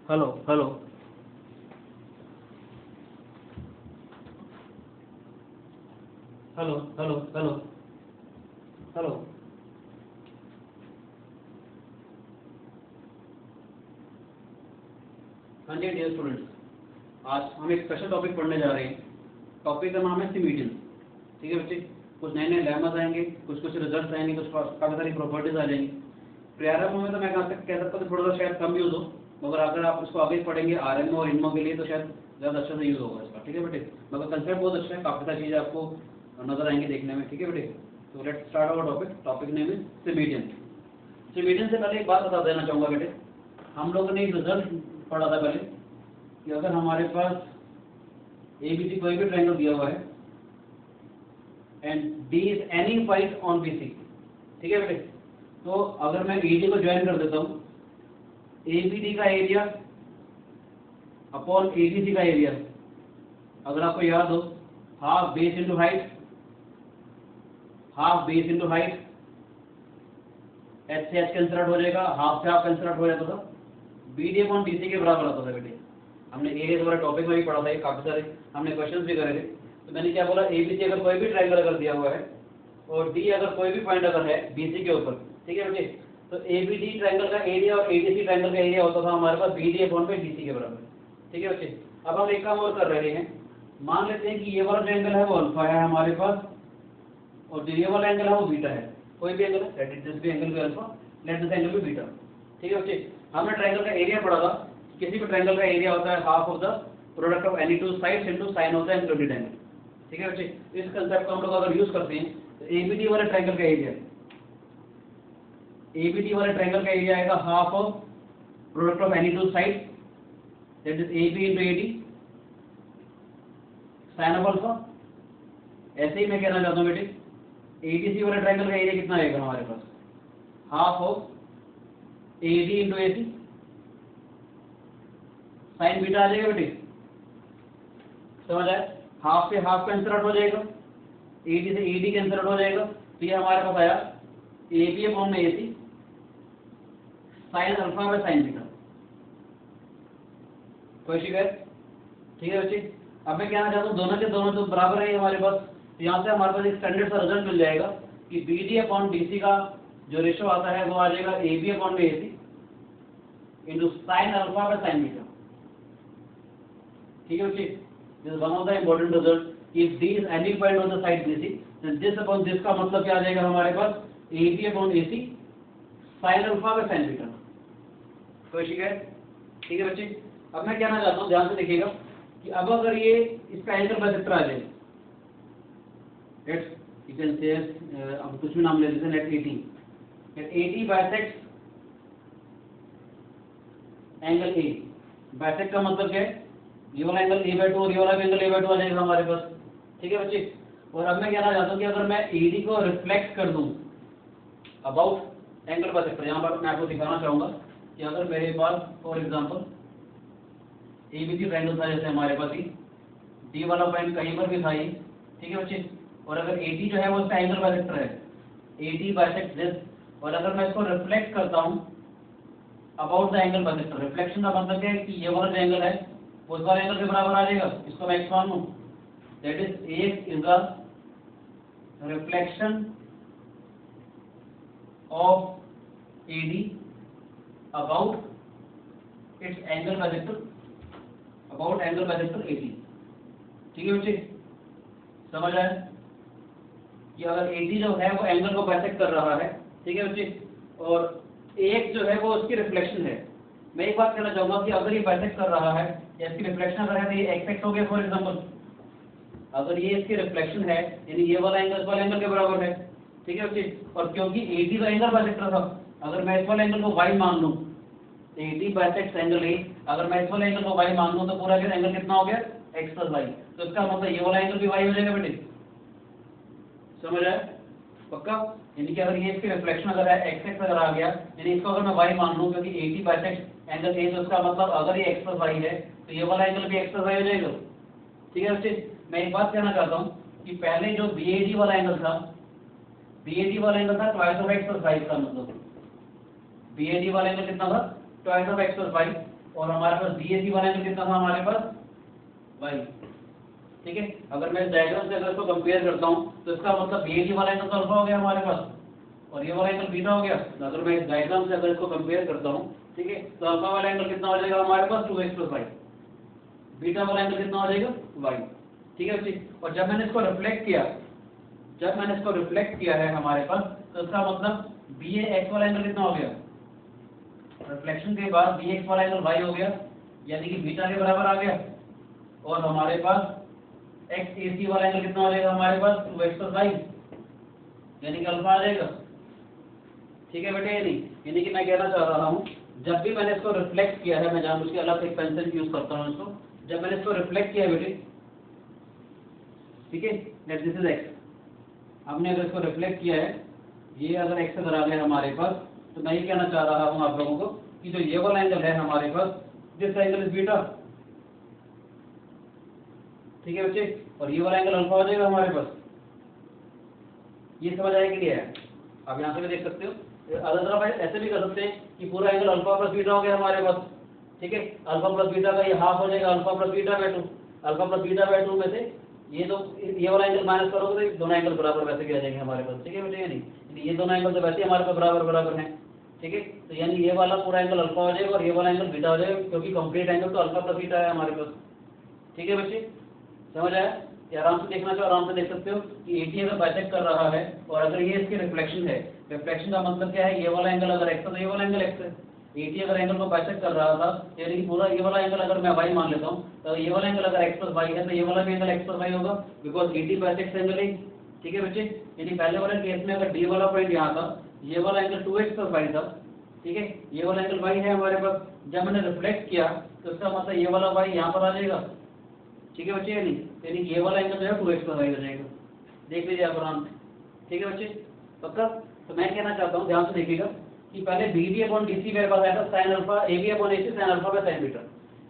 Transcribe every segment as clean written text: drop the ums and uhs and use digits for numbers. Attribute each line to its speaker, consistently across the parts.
Speaker 1: Hello hello hello hello hello hello. हाँ जी dear students, आज हम एक स्पेशल टॉपिक पढ़ने जा रहे हैं। टॉपिक का नाम है सिमेडियन। ठीक है बच्चे, कुछ नए नए लेमास आएंगे, कुछ कुछ रिजल्ट आएंगे, कुछ काफ़ी सारी प्रॉपर्टीज आ जाएंगी। प्रारंभ में तो मैं कह सकता हूँ थोड़ा सा शायद कम यूज़ हो, मगर अगर आप इसको आगे पढ़ेंगे आरएम और इनमो के लिए तो शायद ज़्यादा अच्छा से यूज़ होगा इसका। ठीक है बेटे, मगर कंसेप्ट बहुत अच्छा है, काफ़ी सारी चीज़ें आपको नजर आएंगी देखने में। ठीक है बेटे, तो let's start our topic. Topic name is symmedian. Symmedian से पहले एक बात बता देना चाहूँगा बेटे, हम लोगों ने एक रिजल्ट पढ़ा था पहले कि अगर हमारे पास ABC कोई भी ट्रायंगल दिया हुआ है and D is any point on BC, ठीक है बेटे, तो अगर मैं AD को ज्वाइन कर देता हूँ, ABD का एरिया अपॉन ADC का एरिया, अगर आपको याद हो, half base into height, half base into height, H से H कैंसिल आउट हो जाएगा, हाफ से हाफ कैंसिल आउट हो जाता था, BD अपॉन DC के बराबर आता था बेटे। हमने एरिया वाला टॉपिक में भी पढ़ा था, ये काफी सारे हमने क्वेश्चंस भी करे थे। तो मैंने क्या बोला, ABC अगर कोई भी ट्रायंगल अगर दिया हुआ है और D अगर कोई भी पॉइंट अगर है BC के ऊपर, ठीक है बच्चे, तो ABD ट्रायंगल का एरिया और ADC ट्रायंगल का एरिया होता था हमारे पास BD अपॉन पे DC के बराबर। ठीक है बच्चे, अब हम एक काम और कर रहे हैं, मान लेते हैं कि ये वाला ट्रायंगल है वो अल्फा है हमारे पास और जो ये वाला एंगल है वो बीटा है। कोई भी एंगल है, let it this be angle be alpha, let this angle be beta. ठीक है बच्चे, हमने ट्रायंगल का एरिया पढ़ा था, किसी भी ट्रायंगल का एरिया होता है half of the product of any two sides into sine of the included angle. ठीक है बच्चे, इस कांसेप्ट को हम लोग अगर यूज करते हैं तो एबीडी वाले ट्रायंगल का एरिया, एबीडी वाले ट्रायंगल का एरिया आएगा half of product of any two side, that is AB into AD sine of alpha. ऐसे ही मैं कहना चाहता हूं बेटे, ADC वाले ट्रायंगल का एरिया कितना आएगा हमारे पास, half of AD into AC sine beta आ जाएगा बेटे, समझ आया, हाफ से हाफ कैंसिल आउट हो जाएगा, AD से AD कैंसिल आउट हो जाएगा, तो ये हमारे पास आया AB अपॉन में AC sine alpha by sine beta. कोई शिकायत? ठीक है बच्चे, अब मैं कहना चाहता हूँ दोनों के दोनों तो बराबर है हमारे पास, तो यहाँ से हमारे पास एक स्टैंडर्ड सा रिजल्ट मिल जाएगा कि BD अपॉन DC का जो रेशो आता है वो आ जाएगा AB अपॉन में AC into sine alpha by sine beta. ठीक है बच्चे, this is one of the important result. If D is any point on the side BC, then this upon this का मतलब क्या आ जाएगा हमारे पास, AB upon AC sine alpha by sine beta. कोई शिकायत? ठीक है बच्चे, अब मैं कहना चाहता हूँ, ध्यान से देखिएगा कि अब अगर ये इसका एंगल बाइसेक्टर आ जाए, लेट्स यू कैन से अब कुछ भी नाम ले लेते हैं, let 80 bisect angle A। Bisect का मतलब क्या है, ये वाला एंगल A/2 और ये वाला भी एंगल A/2 आ जाएगा हमारे पास। ठीक है बच्चे, और अब मैं कहना चाहता हूँ कि अगर मैं AD को रिफ्लेक्ट कर दूं अबाउट एंगल बाइसेक्टर, यहाँ पर मैं आपको दिखाना चाहूंगा कि अगर मेरे पास फॉर एग्जांपल ABC ट्रायंगल था, जैसे हमारे पास ही D वाला पॉइंट कहीं पर भी था ये, ठीक है बच्चे, और अगर AD जो है वो इसका एंगल बाइसेक्टर है, AD बाइसेक्ट दिस, और अगर मैं इसको रिफ्लेक्ट करता हूँ about the angle bisector, reflection का मतलब क्या है कि ये वाला जो एंगल है वो इस वाले एंगल के बराबर आ जाएगा, इसको मैं x मान लूं, that is AX is the reflection of AD about its angle bisector, about angle bisector AD। ठीक है बच्चे, समझ आया कि अगर AD जो है वो एंगल को बाइसेक्ट कर रहा है, ठीक है बच्चे, और AX जो है वो उसकी रिफ्लेक्शन है। मैं एक बात कहना चाहूंगा कि अगर ये बाइसेक्ट कर रहा है या इसकी रिफ्लेक्शन अगर है तो ये XX हो गया फॉर एग्जांपल, अगर ये इसकी रिफ्लेक्शन है यानी ये वाला एंगल इस वाले एंगल के बराबर है। ठीक है बच्चे, और क्योंकि AD का एंगल बाइसेक्टर था, अगर मैं इस वाले एंगल को Y मान लूं, AD बाइसेक्ट्स एंगल A, अगर मैं इस वाले एंगल को Y मान लूं तो पूरा एंगल कितना हो गया, x + y, तो इसका मतलब ये वाला एंगल भी y हो जाएगा बेटे। समझ आया पक्का? यानी कि अगर ये इसकी रिफ्लेक्शन अगर है x अगर आ गया, यानी इसको अगर मैं y मान लूं क्योंकि AD बाइसेक्ट एंगल A, तो इसका मतलब अगर ये x + y है तो ये वाला एंगल भी x + y हो जाएगा। ठीक है बच्चे, मैं एक बात कहना चाहता हूं कि पहले जो BAD वाला एंगल था, BAD वाला एंगल था ट्वाइस ऑफ x + y, का मतलब BAD वाला एंगल कितना था, ट्वाइस ऑफ x + y, और हमारे पास BAC वाला एंगल कितना था हमारे पास y। ठीक है, अगर मैं डायग्राम से अगर इसको कंपेयर करता हूँ तो इसका मतलब BAC वाला एंगल तो अल्फा हो गया हमारे पास और ये वाला एंगल बीटा हो गया। तो अगर मैं डायग्राम से अगर इसको कंपेयर करता हूँ, ठीक है, तो अल्फा वाला एंगल कितना हो जाएगा हमारे पास 2x + y, बीटा वाला एंगल कितना हो जाएगा y। ठीक है बच्चे, और जब मैंने इसको रिफ्लेक्ट किया है हमारे पास, तो इसका मतलब BAX वाला एंगल कितना हो गया, रिफ्लेक्शन के बाद BX वाला एंगल y हो गया, यानी कि बीटा के बराबर आ गया। और हमारे पास XAC वाला एंगल कितना हो जाएगा हमारे पास 2x + y, यानी कि अल्फा आ जाएगा। ठीक है बेटे, यानी कि मैं कहना चाह रहा हूँ जब भी मैंने इसको रिफ्लेक्ट किया है, मैं जानबूझ के अलग से पेंसिल यूज करता हूँ इसको, जब मैंने इसको रिफ्लेक्ट किया है बेटे, ठीक है, लेट दिस इज x, हमने अगर इसको रिफ्लेक्ट किया है, ये अगर x अगर आ गया हमारे पास, तो मैं ये कहना चाह रहा हूँ आप लोगों को कि जो ये वाला एंगल है हमारे पास, दिस एंगल इज बीटा। ठीक है बच्चे, और ये वाला एंगल अल्फा हो जाएगा हमारे पास। ये समझ आया कि नहीं है? आप यहाँ से भी देख सकते हो, अदर तरफ ऐसे भी कर सकते हैं कि पूरा एंगल अल्फा + बीटा हो गया हमारे पास। ठीक है, अल्फा + बीटा का ये हाफ हो जाएगा अल्फा + बीटा/2, अल्फा + बीटा/2 में से ये वाला एंगल माइनस करोगे तो दोनों एंगल बराबर वैसे के आ जाएंगे हमारे पास। ठीक है बेटे, यानी ये दोनों एंगल तो वैसे हमारे पास बराबर हैं। ठीक है, तो यानी ये वाला पूरा एंगल अल्फा हो जाएगा और ये वाला एंगल बीटा हो जाएगा, क्योंकि कंप्लीट एंगल तो अल्फा + बीटा है हमारे पास। ठीक है बच्चे, समझ आया? ये आराम से देखना चाहो आराम से देख सकते हो कि AT अगर बाइसेक्ट कर रहा है और अगर ये इसकी रिफ्लेक्शन है, रिफ्लेक्शन का मतलब क्या है, ये वाला एंगल अगर x है तो ये वाला एंगल x है। AT अगर एंगल को बाइसेक्ट कर रहा था, यानी कि पूरा ये वाला एंगल अगर मैं y मान लेता हूँ, तो ये वाला एंगल अगर x + y है तो ये वाला भी एंगल x + y होगा, because AT bisects angle A। ठीक है बच्चे, यानी पहले वाले केस में अगर D वाला पॉइंट यहाँ था, ये वाला एंगल 2x + y था। ठीक है, ये वाला एंगल y है हमारे पास, जब मैंने रिफ्लेक्ट किया तो इसका मतलब ये वाला y यहाँ पर आ जाएगा। ठीक है बच्चे, यानी ये वाला एंगल जो है 2x + y हो जाएगा। देख लीजिए आप आराम से। ठीक है बच्चे, पक्का? तो मैं कहना चाहता हूँ, ध्यान से देखिएगा कि पहले BD/DC मेरे पास आया था sin alpha, AB/AC sin alpha / sin beta.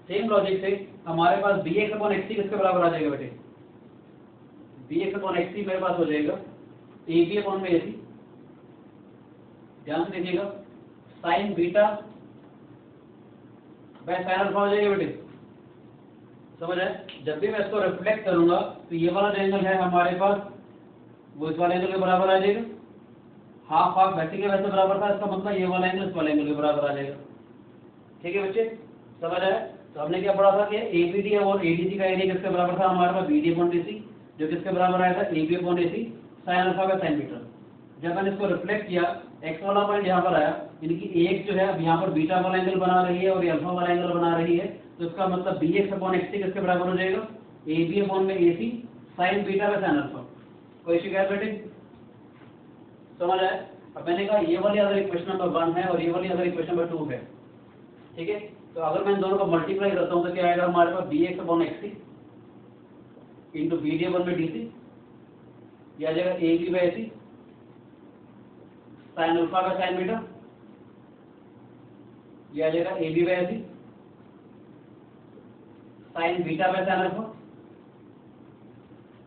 Speaker 1: Same logic से हमारे पास BX/XC किसके बराबर आ जाएगा बेटे, BX/XC मेरे पास हो जाएगा AB/AC, ध्यान से देखिएगा, sin बीटा sin अल्फा हो जाएगा बेटे। समझ आए? जब भी मैं इसको रिफ्लेक्ट करूंगा तो ये वाला जो एंगल है हमारे पास वो इस वाले एंगल के बराबर आ जाएगा, हाफ वैसे के वैसे बराबर था, इसका मतलब ये वाला एंगल इस वाले एंगल के बराबर आ जाएगा। ठीक है बच्चे, समझ आया? तो हमने क्या पढ़ा था कि ABD और ADC का एरिया किसके बराबर था हमारे पास, BD/DC, जो किसके बराबर आया था, AB/AC sin alpha / sin beta. जब मैंने इसको रिफ्लेक्ट किया, x वाला पॉइंट यहाँ पर आया, यानी कि एक जो है अब यहाँ पर बीटा वाला एंगल बना रही है और ये अल्फा वाला एंगल बना रही है, तो इसका मतलब BX/XC किसके बराबर हो जाएगा, AB/AC sin beta / sin alpha. कोई शिकायत बेटे? समझ आया? अब मैंने कहा ये वाली अगर इक्वेशन नंबर 1 है और ये वाली अगर इक्वेशन नंबर 2 है, ठीक है, तो अगर मैं इन दोनों को मल्टीप्लाई करता हूँ तो क्या आएगा हमारे पास, BX/XC इंटू BD/DC, ये आ जाएगा AB/AC sin alpha / sin beta, ये आ जाएगा AB/AC sin beta / sin alpha.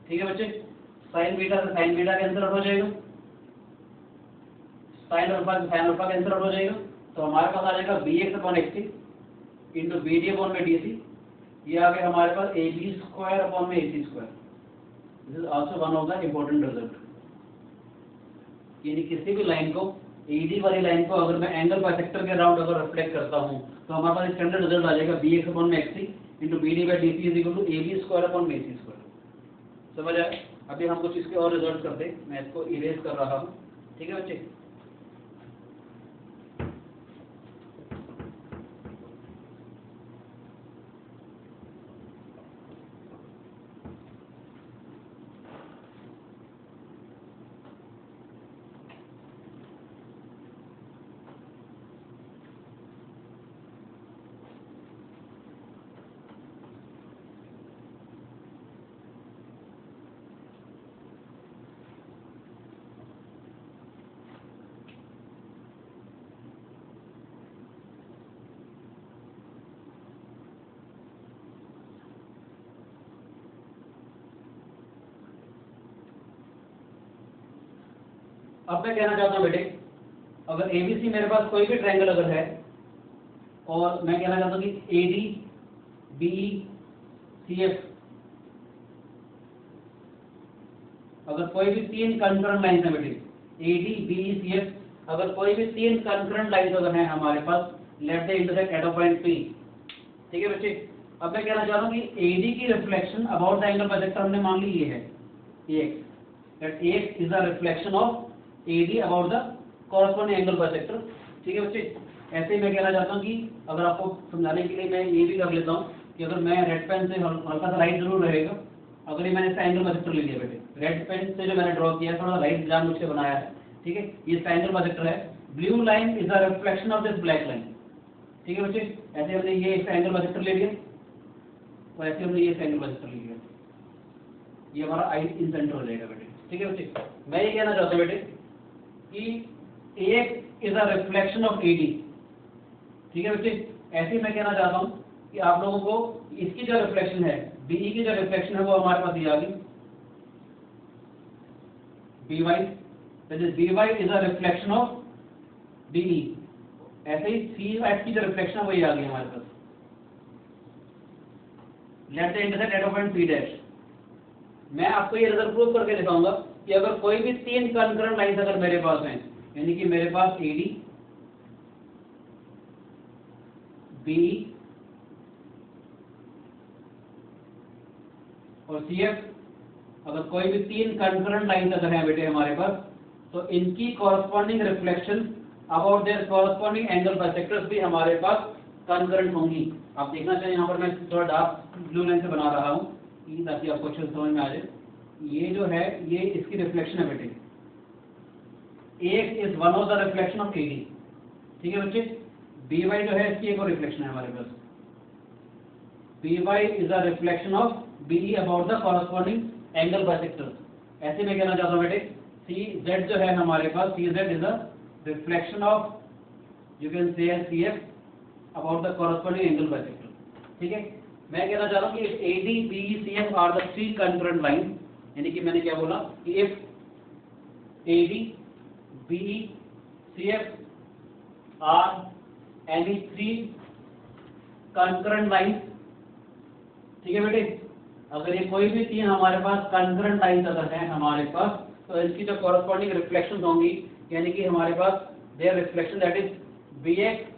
Speaker 1: ठीक है बच्चे, sin बीटा से sin बीटा कैंसिल आउट हो जाएगा, sin अल्फा से sin अल्फा कैंसिल आउट हो जाएगा, तो हमारे पास आ जाएगा BX/XC इंटू BD/DC, ये आ गया हमारे पास AB² this is also one of the important result. यानी किसी भी लाइन को, AD वाली लाइन को अगर मैं एंगल बाइसेक्टर के अराउंड अगर रिफ्लेक्ट करता हूँ तो हमारे पास स्टैंडर्ड रिजल्ट आ जाएगा BX/XC into BD/DC is equal to AB² समझ आए? अभी हम कुछ इसके और रिजल्ट करते हैं, मैं इसको इरेज कर रहा हूँ। ठीक है बच्चे, अब मैं कहना चाहता हूँ बेटे, अगर ABC मेरे पास कोई भी ट्रायंगल अगर है और मैं कहना चाहता हूँ कि A D B C F, अगर कोई भी तीन कंकरेंट लाइन है बेटे, A D B C F, अगर कोई भी तीन कंकरेंट लाइन अगर है हमारे पास, let the intersect at a point P. ठीक है बच्चे, अब मैं कहना चाह रहा हूँ कि एडी की reflection about the angle bisector हमने मान ली ये है AX, that AX is the reflection of AD about the corresponding angle bisector. ठीक है बच्चे, ऐसे ही मैं कहना चाहता हूँ कि अगर आपको समझाने के लिए मैं ये भी कर लेता हूँ कि अगर मैं रेड पेन से हल्का सा राइट जरूर रहेगा, अगर ये मैंने इसका एंगल बाइसेक्टर ले लिया बेटे, रेड पेन से जो मैंने ड्रॉ किया है थोड़ा राइट जानबूझ के बनाया है, ठीक है, ये इसका एंगल बाइसेक्टर है। Blue line is the reflection of this black line. ठीक है बच्चे, ऐसे हमने ये इसका एंगल बाइसेक्टर ले लिया और ऐसे हमने ये एंगल बाइसेक्टर ले लिया, ये हमारा आई इन सेंटर हो जाएगा बेटे। ठीक है बच्चे, मैं ये कहना चाहता हूँ बेटे कि AX is a reflection of AD। ठीक है बच्चे, ऐसे ही मैं कहना चाहता हूँ कि आप लोगों को इसकी जो रिफ्लेक्शन है, BE की जो रिफ्लेक्शन है वो हमारे पास ये आ गई BY, BY is a reflection of BE। ऐसे ही CF की जो रिफ्लेक्शन है वो ये आ गई हमारे पास, let the intersect at a point P dash. मैं आपको ये रिजल्ट प्रूव करके दिखाऊंगा कि अगर कोई भी तीन कंकरेंट लाइंस अगर मेरे पास हैं, यानी कि मेरे पास AD BE और CF, अगर कोई भी तीन कंकरेंट लाइंस अगर हैं बेटे हमारे पास, तो इनकी corresponding reflection about their corresponding angle bisectors भी हमारे पास कंकरेंट होंगी। आप देखना चाहिए, यहाँ पर मैं थोड़ा डार्क ब्लू लाइन से बना रहा हूँ ताकि आपको अच्छे से समझ में आ जाए। ये जो है ये इसकी रिफ्लेक्शन है बेटे, AX is one of the reflection of AD। ठीक है बच्चे, BY जो है इसकी एक और रिफ्लेक्शन है हमारे पास, BY is a reflection of BE about the corresponding angle bisector. ऐसे में कहना चाहता हूँ बेटे CZ जो है हमारे पास, CZ is a reflection of, you can से CF about the corresponding angle bisector. ठीक है, मैं कहना चाह रहा हूँ कि AD BE CF are the three concurrent line, यानी कि मैंने क्या बोला कि if AD BE CF are any three concurrent line. ठीक है बेटे, अगर ये कोई भी तीन हमारे पास कंकरेंट लाइन अगर है हमारे पास, तो इसकी जो कॉरस्पॉन्डिंग रिफ्लेक्शन होंगी, यानी कि हमारे पास there reflection that is BX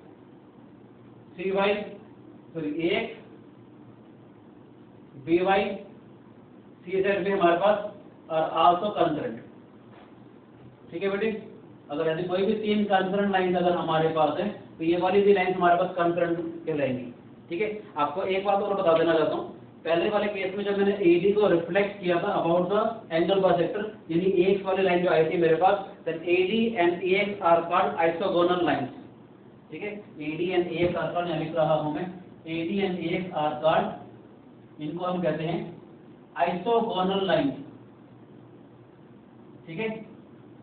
Speaker 1: CY sorry AX BY CZ भी हमारे पास और आल्सो कंकरेंट। ठीक है बेटे, अगर ऐसे कोई भी तीन कंकरेंट लाइन अगर हमारे पास है तो ये वाली भी लाइन हमारे पास कंकरेंट कहलाएंगी। ठीक है, आपको एक बात और बता देना चाहता हूँ, पहले वाले केस में जब मैंने AD को रिफ्लेक्ट किया था अबाउट द एंगल बाइसेक्टर, यानी AX वाली लाइन जो आई थी मेरे पास, then AD and AX are called isogonal lines. ठीक है, AD and AX are called, लिख रहा हूं मैं, AD and AX are called, इनको हम कहते हैं आइसोगोनल लाइंस। ठीक है,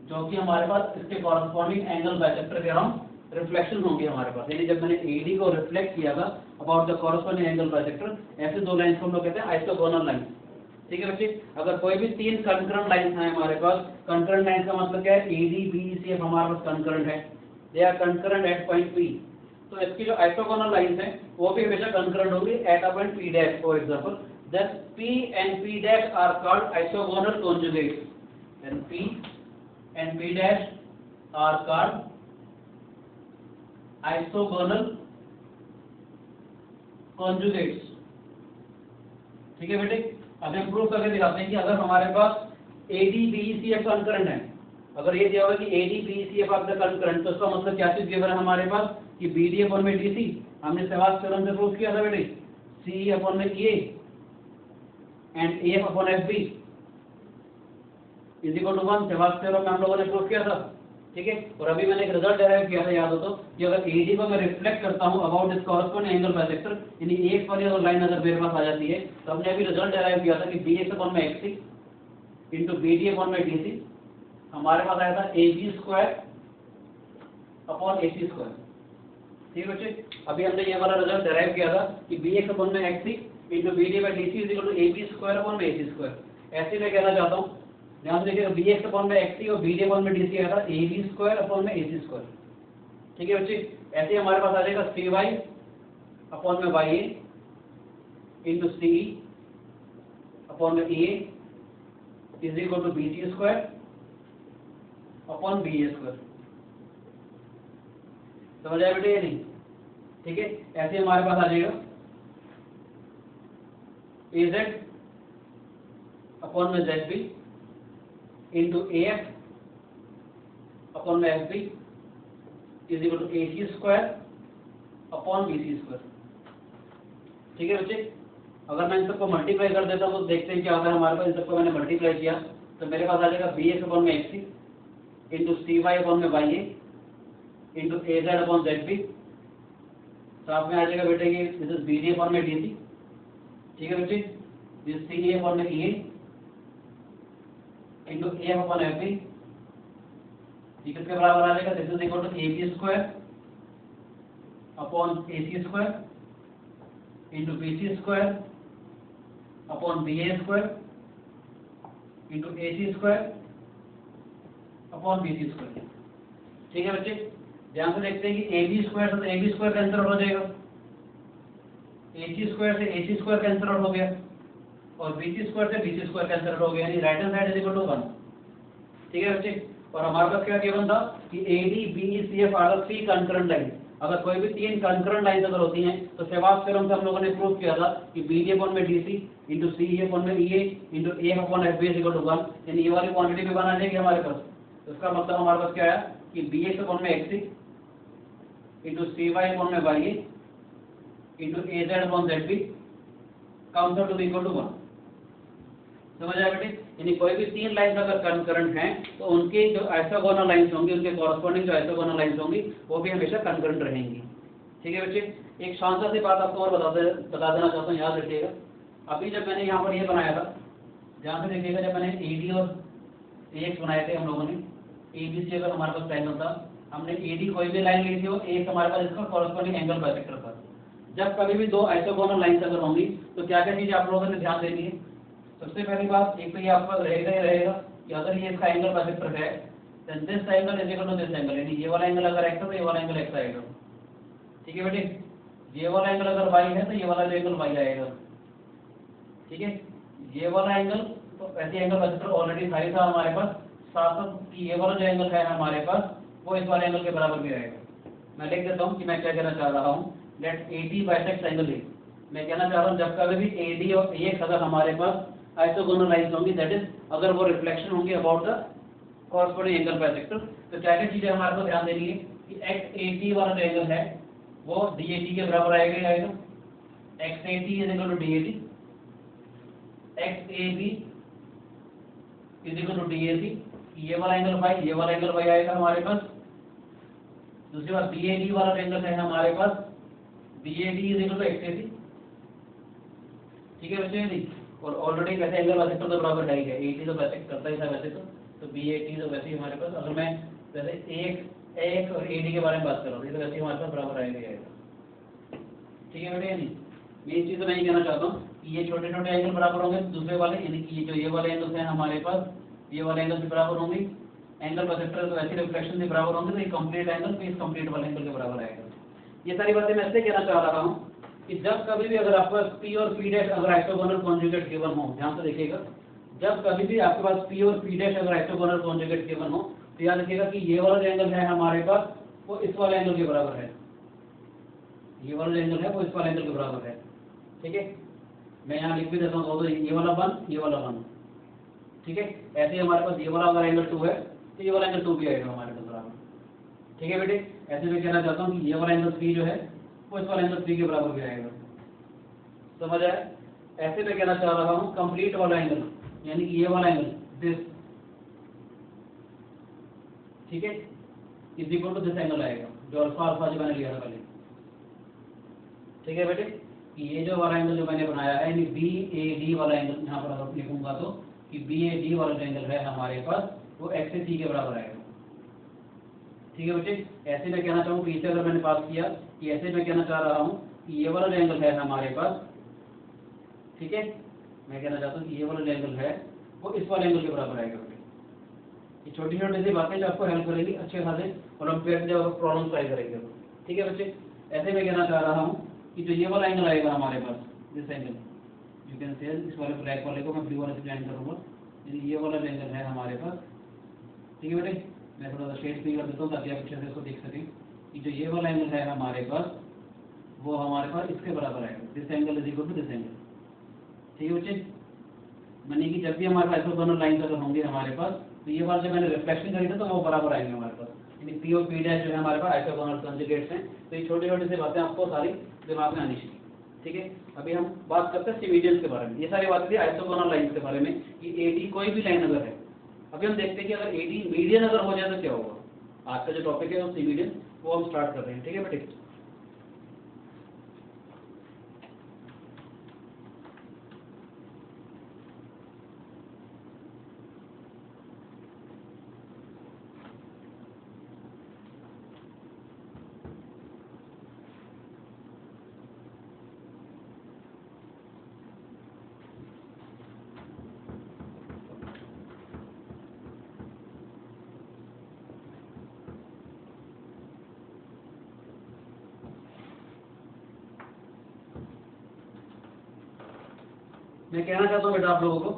Speaker 1: जो कि हमारे पास इसके कॉरस्पॉन्डिंग एंगल बाइसेक्टर के अराउंड रिफ्लेक्शन होंगे हमारे पास, यानी जब मैंने AD को रिफ्लेक्ट किया था about the corresponding angle bisector, ऐसे दो लाइंस को हम लोग कहते हैं आइसोगोनल लाइन। ठीक है बच्चे, अगर कोई भी तीन कंकरेंट लाइंस हैं हमारे पास, कंकरेंट लाइन का मतलब क्या है, AD BE CF हमारे पास कंकरेंट है, they are concurrent at point P, तो इसकी जो आइसोगोनल लाइंस हैं वो भी हमेशा कंकरेंट होंगी eight a point P dash. For example then P and P dash are called isogonal conjugates, and P and P dash are called isogonal conjugates। ठीक है बेटे, अब हम प्रूव करके दिखाते हैं कि अगर हमारे पास AD BE CF कंकरेंट है, अगर ये दिया हुआ कि AD BE CF are the concurrent, तो इसका मतलब क्या चीज गिवन है हमारे पास कि BD अपॉन में DC, हमने सहवाग थ्योरम से प्रूव किया था बेटे, CE अपॉन में EA and AF upon FB is equal to 1, सहवाग थ्योरम में हम लोगों ने प्रूव किया था। ठीक है, और अभी मैंने एक रिजल्ट डेराइव किया था, याद हो तो, कि अगर AD को मैं रिफ्लेक्ट करता हूं about this corresponding angle bisector, यानी AX वाली अगर लाइन अगर मेरे पास आ जाती है, तो हमने अभी रिजल्ट डेराइव किया था कि BX अपॉन में XC इंटू BD अपॉन में DC हमारे पास आया था AB square upon AC square. ठीक है बच्चे, अभी हमने ये वाला रिजल्ट डेराइव किया था कि BX अपॉन में XC into BD by DC is equal to AB square upon में AC स्क्वायर। ऐसे मैं कहना चाहता हूँ, ध्यान से देखिएगा, BX अपॉन में XC और BD अपॉन में DC आया था AB स्क्वायर अपॉन में AC स्क्वायर। ठीक है बच्चे, ऐसे हमारे पास आ जाएगा CY अपॉन में Y A into C upon में E A is equal to B C square upon B A square. समझ आया बेटे या नहीं? ठीक है, ऐसे हमारे पास आ जाएगा ए जेड अपॉन में Z B into A F upon में F B is equal to A C square upon B C square. ठीक है बच्चे, अगर मैं इन सबको मल्टीप्लाई कर देता हूँ तो देखते हैं क्या होता है हमारे पास। इन सबको मैंने मल्टीप्लाई किया तो मेरे पास आ जाएगा बी एक्स अपॉन में X C into C Y upon में Y A into A Z upon Z B. साथ में आ जाएगा बेटे कि this is B D upon में डी सी। ठीक है बच्चे, दिस सी ए अपॉन में E A into A F upon F B ये किसके बराबर आ जाएगा? This is equal to A B square upon A C square into B C square upon B A square into A C square upon B C square. ठीक है बच्चे, ध्यान से देखते हैं कि ए बी स्क्वायर से A B square cancel out हो जाएगा, ए सी स्क्वायर से A C square cancel out हो गया और बी सी स्क्वायर से B C square cancel out हो गया, यानी right hand side is equal to 1। ठीक है बच्चे, और हमारे पास क्या गिवन था कि A D B E C F are 3 concurrent line. अगर कोई भी 3 कंकरेंट लाइन अगर होती हैं तो सहवाग थ्योरम से हम लोगों ने प्रूव किया था कि बी डी अपॉन में D C into C E upon में E A into A upon F B is equal to 1, यानी ये वाली क्वांटिटी भी बना लेंगे हमारे पास। तो इसका मतलब हमारे पास क्या है कि बी एक्स अपॉन में X C into C Y upon में Y A into A Z upon Z B comes out to be equal to 1। समझ आया बेटे? यानी कोई भी 3 लाइन्स अगर कंकरेंट हैं तो उनकी जो आइसोगोनल लाइन्स होंगी, उनके कॉरस्पॉन्डिंग जो आइसोगोनल लाइन्स होंगी वो भी हमेशा कंकरेंट रहेंगी। ठीक है बच्चे, एक शानदार सी बात आपको और बता देना चाहता हूँ, याद रखिएगा। अभी जब मैंने यहाँ पर ये बनाया था, ध्यान से देखिएगा, जब मैंने ए डी और ए एक्स बनाए थे हम लोगों ने, ए बी सी अगर हमारे पास ट्रायंगल था, हमने ए डी कोई भी लाइन ली थी और एक हमारे पास इसका कॉरस्पॉन्डिंग एंगल बाइसेक्टर था। जब कभी भी 2 आइसोगोनल लाइन्स अगर होंगी तो क्या क्या चीज़ आप लोगों ने ध्यान देनी है? सबसे पहली बात, एक तो ये आपके पास रहेगा ही रहेगा कि अगर ये इसका एंगल बाइसेक्टर है then this angle is equal to this angle, यानी ये वाला एंगल अगर एक्स है तो ये वाला एंगल एक्स आएगा। ठीक है बेटे, ये वाला एंगल अगर वाई है तो ये वाला एंगल वाई आएगा। ठीक है, ये वाला एंगल तो ऐसे एंगल बाइसेक्टर ऑलरेडी था हमारे पास, साथ साथ ये वाला जो एंगल है हमारे पास वो इस वाले एंगल के बराबर भी आएगा। मैं लिख देता हूँ कि मैं क्या कहना चाह रहा हूँ, let A D bisects angle ए। मैं कहना चाह रहा हूँ जब कभी भी ए डी और ए एक्स अगर हमारे पास आइसोगोनल लाइन्स होंगी, दैट इज अगर वो रिफ्लेक्शन होंगी about the corresponding angle bisector, तो क्या क्या चीजें हमारे को ध्यान देनी है कि एक्स ए टी वाला जो एंगल है वो डी ए टी के बराबर आएगा ही आएगा। X A T is equal to D A T, X A B is equal to D A C, ये वाला एंगल वाई, ये वाला एंगल वाई आएगा हमारे पास। दूसरी बात, बी ए डी वाला एंगल है हमारे पास, B A D is equal to X A C. ठीक है बच्चे जी, और ऑलरेडी वैसे एंगल बाइसेक्टर तो बराबर है ही है, ए टी तो बाइसेक्ट करता ही था वैसे तो बी ए टी तो वैसे ही हमारे पास, अगर मैं वैसे एक और ए डी के बारे में बात कर रहा हूँ, ये तो वैसे ही हमारे पास बराबर आएगा ही आएगा। ठीक है बेटे, नहीं मेन चीज़ तो मैं ये कहना चाहता हूँ कि ये छोटे छोटे एंगल बराबर होंगे दूसरे वाले, यानी कि ये जो ये वाले एंगल्स हैं हमारे पास, ये वाले एंगल भी बराबर होंगे, एंगल बाइसेक्टर तो वैसे रिफ्लेक्शन भी बराबर होंगे, तो ये कंप्लीट एंगल भी इस कंप्लीट वाले एंगल के बराबर आएगा। ये सारी बातें मैं इसलिए कहना चाह रहा हूँ कि जब कभी भी अगर आपके पास P और P' अगर आइसोगोनल कॉन्जुगेट गिवन हो, ध्यान से देखिएगा, जब कभी भी आपके पास P और P' अगर आइसोगोनल कॉन्जुगेट गिवन हो तो याद रखिएगा कि ये वाला जो एंगल है हमारे पास वो इस वाले एंगल के बराबर है, ये वाला जो एंगल है वो इस वाले एंगल के बराबर है। ठीक है, मैं यहाँ लिख भी देता हूँ, तो ये वाला 1, ये वाला 1। ठीक है, ऐसे ही हमारे पास ये वाला अगर एंगल 2 है तो ये वाला एंगल 2 भी आएगा हमारे पास बराबर। ठीक है बेटे, ऐसे मैं कहना चाहता हूँ कि ये वाला एंगल 3 जो है वो इस वाले एंगल 3 के बराबर भी आएगा। समझ आया? ऐसे मैं कहना चाह रहा हूँ कंप्लीट वाला एंगल, यानी कि ये वाला एंगल दिस, ठीक है, is equal to this angle आएगा जो अल्फा अल्फा जो मैंने लिया था पहले। ठीक है बेटे, कि ये जो वाला एंगल जो मैंने बनाया है, यानी बी ए डी वाला एंगल, यहाँ पर अगर लिखूंगा तो कि बी ए डी वाला जो एंगल है हमारे पास वो एक्स ए सी के बराबर आएगा। ठीक है बच्चे, ऐसे मैं कहना चाहूँ कि इसे अगर मैंने पास किया कि ऐसे मैं कहना चाह रहा हूँ कि ये वाला जो एंगल है हमारे पास, ठीक है, मैं कहना चाहता हूँ कि ये वाला जो एंगल है वो इस वाले एंगल के बराबर आएगा। ये छोटी छोटी सी बातें जो आपको हेल्प करेगी अच्छे खासे ओलंपियाड जब प्रॉब्लम ट्राई करेंगे। ठीक है बच्चे, ऐसे मैं कहना चाह रहा हूँ कि जो ये वाला एंगल आएगा हमारे पास, this angle you can say इस वाले ब्लैक वाले को मैं ब्लू वाले से ज्वाइन करूँगा, यानी ये वाला एंगल है हमारे पास। ठीक है बेटे, मैं थोड़ा सा शेड भी कर देता हूँ ताकि आप अच्छे से इसको देख सकें कि जो ये वाला एंगल है हमारे पास वो हमारे पास इसके बराबर आएगा, this angle is equal to this angle. ठीक है बच्चे, मानिए कि जब भी हमारे पास दोनों लाइन अगर होंगे हमारे पास, तो ये बार जब मैंने रिफ्लेक्शन करी था तो वो बराबर आएंगे हमारे पास, यानी पी और पी डैश जो है हमारे पास आइसोगोनल कंजुगेट्स हैं। तो ये छोटी छोटी सी बातें आपको सारी दिमाग में आनी चाहिए। ठीक है, अभी हम बात करते हैं सिमिडियंस के बारे में। ये सारी बातें थी आइसोगोनल लाइन्स के बारे में कि एडी कोई भी लाइन अगर है। अभी हम देखते हैं कि अगर एडी मीडियन अगर हो जाए तो क्या होगा। आज का जो टॉपिक है वो सिमिडियन, वो हम स्टार्ट कर रहे हैं। ठीक है बेटे, मैं कहना चाहता हूँ बेटा आप लोगों को,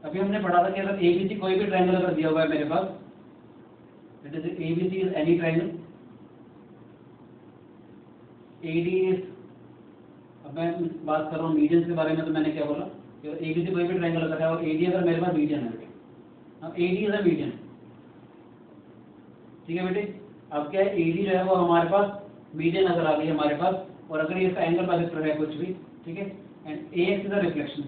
Speaker 1: अभी हमने पढ़ा था कि अगर एबीसी कोई भी ट्रायंगल अगर दिया हुआ है मेरे पास, it is ABC is any triangle, AD is, अब मैं बात कर रहा हूँ मीडियन के बारे में, तो मैंने क्या बोला कि एबीसी कोई भी ट्रायंगल अगर है और एडी अगर मेरे पास मीडियन है बेटे, अब एडी इज अ मीडियन। ठीक है बेटे, अब क्या है, एडी जो है वो हमारे पास मीडियन अगर आ गई हमारे पास, और अगर ये इसका एंगल बाइसेक्टर है कुछ भी, ठीक है, and AX is a reflection,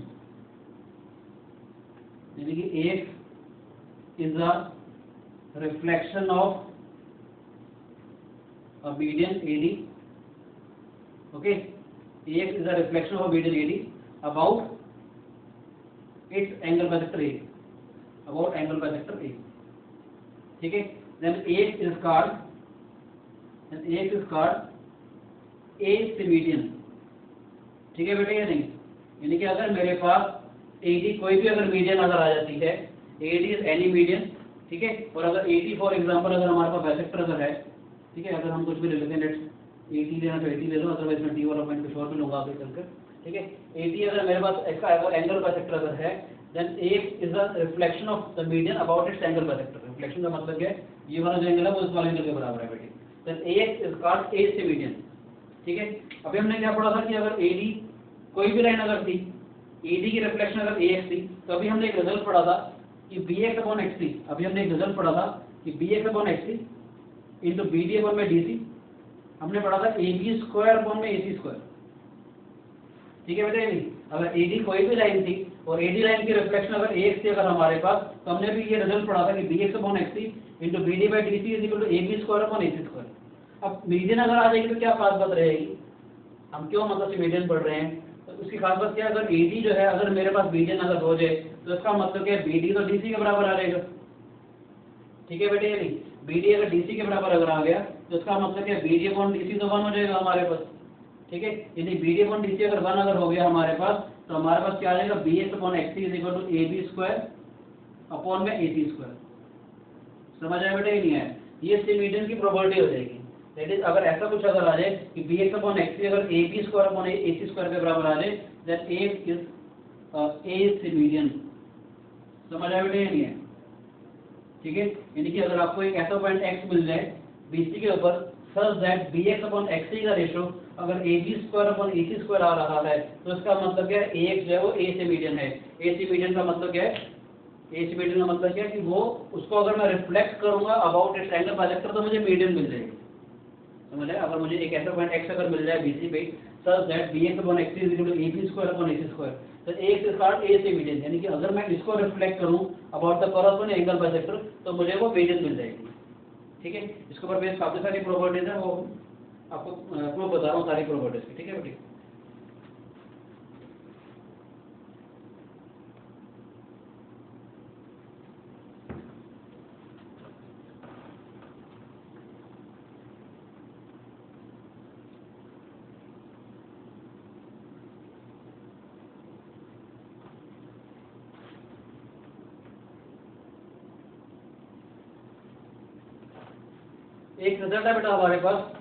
Speaker 1: यानी कि AX is a reflection of a median AD, okay, AX is a reflection of median AD about its angle bisector A, about angle bisector A। ठीक है, then AX is called A symmedian. ठीक है बेटे, या नहीं, यानी कि अगर मेरे पास AD कोई भी अगर मीडियन अगर आ जाती है, AD इज एनी मीडियन, ठीक है, और अगर AD फॉर एग्जांपल अगर हमारे पास बाइसेक्टर अगर है, ठीक है, अगर हम कुछ भी ले लेते हैं, लेट्स 80 लेना तो 80 ले लो, अदरवाइज मैं डी वाला पॉइंट कुछ और भी लूंगा आगे चलकर। ठीक है, 80 अगर मेरे पास इसका एंगल बाइसेक्टर अगर है, then AX is a reflection of the median about its angle bisector. Reflection का मतलब क्या है, ये वाला जो एंगल है वो इस वाले एंगल के बराबर है बेटे, then AX is called A symmedian. ठीक है, अभी हमने क्या पढ़ा था कि अगर AD कोई भी लाइन अगर थी, AD की रिफ्लेक्शन अगर AX थी, तो अभी हमने एक रिजल्ट पढ़ा था कि BX अपॉन XC, अभी हमने एक रिजल्ट पढ़ा था कि BX upon XC into BD upon में DC, हमने पढ़ा था AB स्क्वायर अपॉन में AC स्क्वायर। ठीक है बेटे, नहीं, अगर AD कोई भी लाइन थी और AD लाइन की रिफ्लेक्शन अगर AX थी अगर हमारे पास, तो हमने भी ये रिजल्ट पढ़ा था कि BX upon XC into BD by DC is equal to AB square upon AC square. अब मीडियन अगर आ जाएगी तो क्या खास बात रहेगी, हम क्यों मतलब मीडियन पढ़ रहे हैं, तो उसकी खास बात क्या है, अगर AD जो है अगर मेरे पास मीडियन अगर हो जाए तो इसका मतलब क्या है, BD तो DC के बराबर आ जाएगा। ठीक है बेटे, नहीं, BD अगर DC के बराबर अगर आ गया तो इसका मतलब क्या है, BD अपॉन DC तो 1 हो जाएगा हमारे पास। ठीक है, यदि BD अपॉन DC अगर 1 अगर हो गया हमारे पास, तो हमारे पास क्या आ जाएगा, BX upon XC is equal to AB square upon में AC स्क्वायर। समझ आया बेटे, नहीं है, ये सिमिडियन की प्रॉपर्टी हो जाएगी। दैट इज, अगर ऐसा कुछ अगर आ जाए कि BX अपॉन XC अगर AB square upon AC square के बराबर आ जाए, देन A इज A सिमिडियन। समझ आया बेटे, नहीं है, ठीक है, यानी कि अगर आपको एक ऐसा पॉइंट X मिल जाए BC के ऊपर, such that BX upon XC का रेशो अगर AB square upon AC square आ रहा है, तो इसका मतलब क्या है, AX जो है वो A सिमिडियन है। A सिमिडियन का मतलब क्या है, A सिमिडियन का मतलब क्या है कि वो उसको अगर मैं रिफ्लेक्ट करूंगा अबाउट इट्स एंगल बाइसेक्टर तो मुझे मीडियन मिल जाएगी। समझ आया, अगर मुझे एक ऐसा पॉइंट X अगर मिल जाए BC पे, such that BX upon XC is equal to AB square upon AC square, तो AX is called A symmedian, यानी कि अगर मैं इसको रिफ्लेक्ट करूं about the corresponding angle bisector तो मुझे वो मीडियन मिल जाएगी। ठीक है, इसके ऊपर बेस काफी सारी प्रॉपर्टीज है, वो आपको प्रूफ बता रहा हूँ सारी प्रॉपर्टीज की। ठीक है बेटे, एक रिजल्ट है बेटा हमारे पास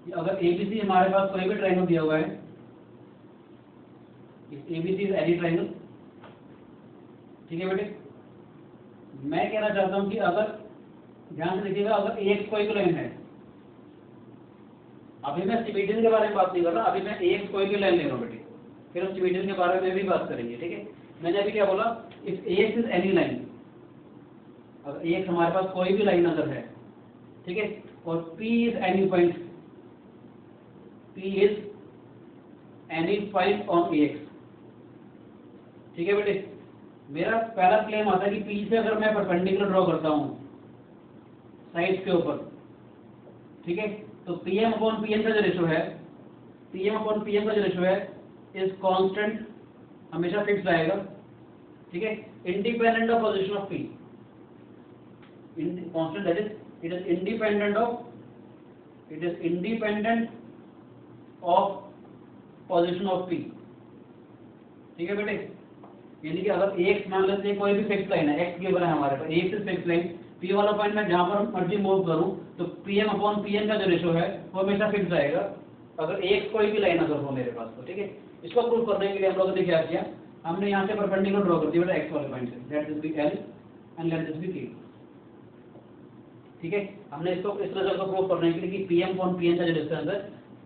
Speaker 1: कि अगर ABC हमारे पास कोई भी ट्रायंगल दिया हुआ है, ABC इज एनी ट्रायंगल, ठीक है बेटे। मैं कहना चाहता हूं कि अगर ध्यान से देखिएगा, अगर AX कोई भी लाइन है, अभी मैं सिमेट्री के बारे में बात नहीं कर रहा, अभी मैं AX कोई भी लाइन ले रहा हूं बेटे, फिर हम सिमेट्री के बारे में भी बात करेंगे, ठीक है। मैंने अभी क्या बोला, if AX is any line, अगर AX हमारे पास कोई भी लाइन अगर है, ठीक है, और P is any point, P is any point on AX, ठीक है बेटे। मेरा पहला क्लेम आता है कि P से अगर मैं परपेंडिकुलर ड्रॉ करता हूं साइड्स के ऊपर, ठीक है, तो PM अपॉन PN का जो रेशो है, PM अपॉन PM का जो रेशो है इज कांस्टेंट, हमेशा फिक्स रहेगा, ठीक है, independent of position of P, constant that is it is independent of position of P, ठीक है बेटे। यानी कि अगर AX मान लेते हैं कोई भी फिक्स लाइन है, X गिवन है हमारे पास, AX is fix line, P वाला पॉइंट मैं जहां पर मर्जी मूव करूं तो PM अपॉन PN का जो रेशो है वो हमेशा फिक्स रहेगा, अगर AX कोई भी लाइन अगर हो मेरे पास तो, ठीक है। इसको प्रूव करने के लिए हम लोगों ने क्या किया, हमने यहाँ से परपेंडिकुलर ड्रॉ कर दिया बेटा X वाले पॉइंट से, let this be L and let this be K, ठीक है। हमने इसको इस रिजल्ट को प्रूव करने के लिए कि PM अपॉन PN का जो डिस्टेंस है,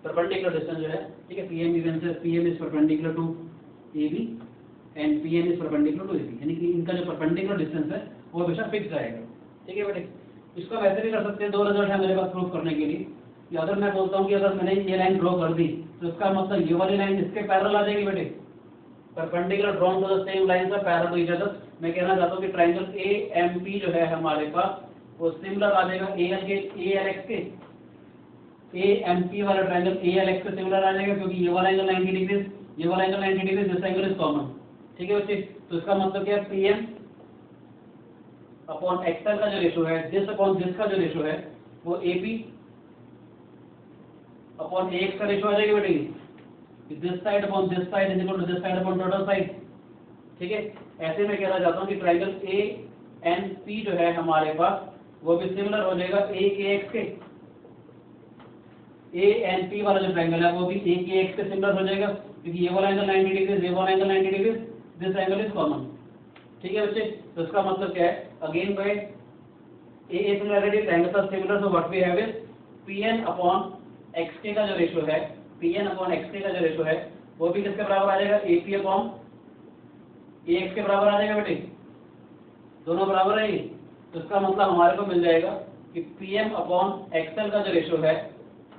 Speaker 1: परपेंडिकुलर डिस्टेंस जो है, ठीक है, PM is perpendicular to AB and PM is perpendicular to AC, यानी कि इनका जो परपेंडिकुलर डिस्टेंस है वो हमेशा फिक्स रहेगा, ठीक है बेटे। इसको वैसे भी कर सकते हैं, दो रिजल्ट है मेरे पास प्रूव करने के लिए, कि अगर मैं बोलता हूँ कि अगर मैंने ये लाइन ड्रॉ कर दी तो इसका मतलब ये वाली लाइन इसके पैरेलल आ जाएगी बेटे, perpendicular drawn to the same line से पैरेलल टू ईच अदर। मैं कहना चाहता हूँ कि ट्रायंगल AMP जो है हमारे पास वो सिमिलर आ जाएगा ALX के, AMP वाला ट्रायंगल ALX से सिमिलर आ जाएगा, क्योंकि ये वाला एंगल 90 डिग्री, ये वाला angle 90 degree, this angle is common, ठीक है बच्चे। तो इसका मतलब क्या है, PM अपॉन XL का जो रेशो है, दिस अपॉन दिस का जो रेशो है वो AP अपॉन AX का रेशो आ जाएगा बेटे, this side upon this side is equal to this side upon total side, ठीक है। ऐसे में कहना चाहता हूँ कि ट्रायंगल ANP जो है हमारे पास वो भी सिमिलर हो जाएगा AKX के, ANP वाला जो ट्रायंगल है वो भी AKX के सिमिलर हो जाएगा, क्योंकि ये वाला एंगल 90 डिग्री, ये वाला angle 90 degree, this angle is common, ठीक है बच्चे। तो इसका मतलब क्या है, again by AA similarity triangles are similar, so what we have is PN upon XK का जो रेशो है, PN अपॉन XK का जो रेशो है वो भी किसके बराबर आ जाएगा, AP अपॉन AX के बराबर आ जाएगा बेटे, दोनों बराबर है ये। तो इसका मतलब हमारे को मिल जाएगा कि PM अपॉन XL का जो रेशो है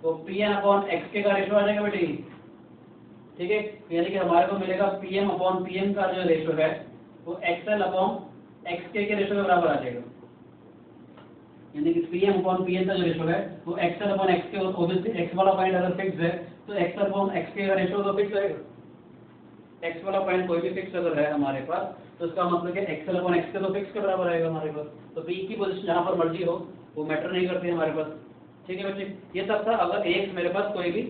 Speaker 1: वो PN अपॉन XK का रेशो आ जाएगा बेटे, ठीक है। यानी कि हमारे को मिलेगा PM अपॉन PM का जो रेशो है वो XL अपॉन XK के रेशो के बराबर आ जाएगा, यानी कि PM अपॉन PN का जो रेशो है वो XL upon XK, obviously X वाला पॉइंट अगर फिक्स है तो XL अपॉन XK का रेशो तो फिक्स रहेगा, X वाला पॉइंट कोई भी फिक्स अगर है हमारे पास तो इसका मतलब है XL अपॉन XK तो फिक्स के बराबर आएगा हमारे पास, तो P की पोजीशन जहां पर मर्जी हो वो मैटर नहीं करती हमारे पास, ठीक है बच्चे। ये सब था अगर AX मेरे पास कोई भी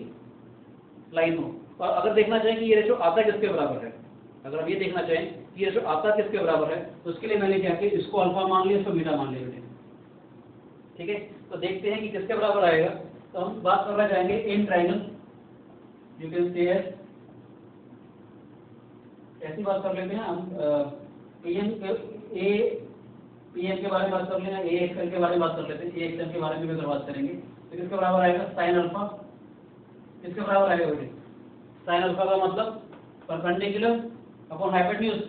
Speaker 1: लाइन हो, और अगर देखना चाहें कि ये रेशो आता किसके बराबर है, अगर आप ये देखना चाहें कि ये रेशो आता किसके बराबर है तो उसके लिए मैंने क्या किया, इसको अल्फा मान लिया, इसको बीटा मान लिया बेटे, ठीक है। तो देखते हैं कि किसके बराबर आएगा। तो हम बात करना चाहेंगे इन ट्रायंगल, यू कैन से ऐसी बात कर लेते हैं हम, PM के बारे में बात कर लेना, AXL के बारे में बात कर लेते हैं, AXL के बारे में भी बात करेंगे। तो किसके बराबर आएगा, साइन अल्फा, किसके बराबर आएगा बेटे, साइन अल्फा का मतलब perpendicular upon hypotenuse,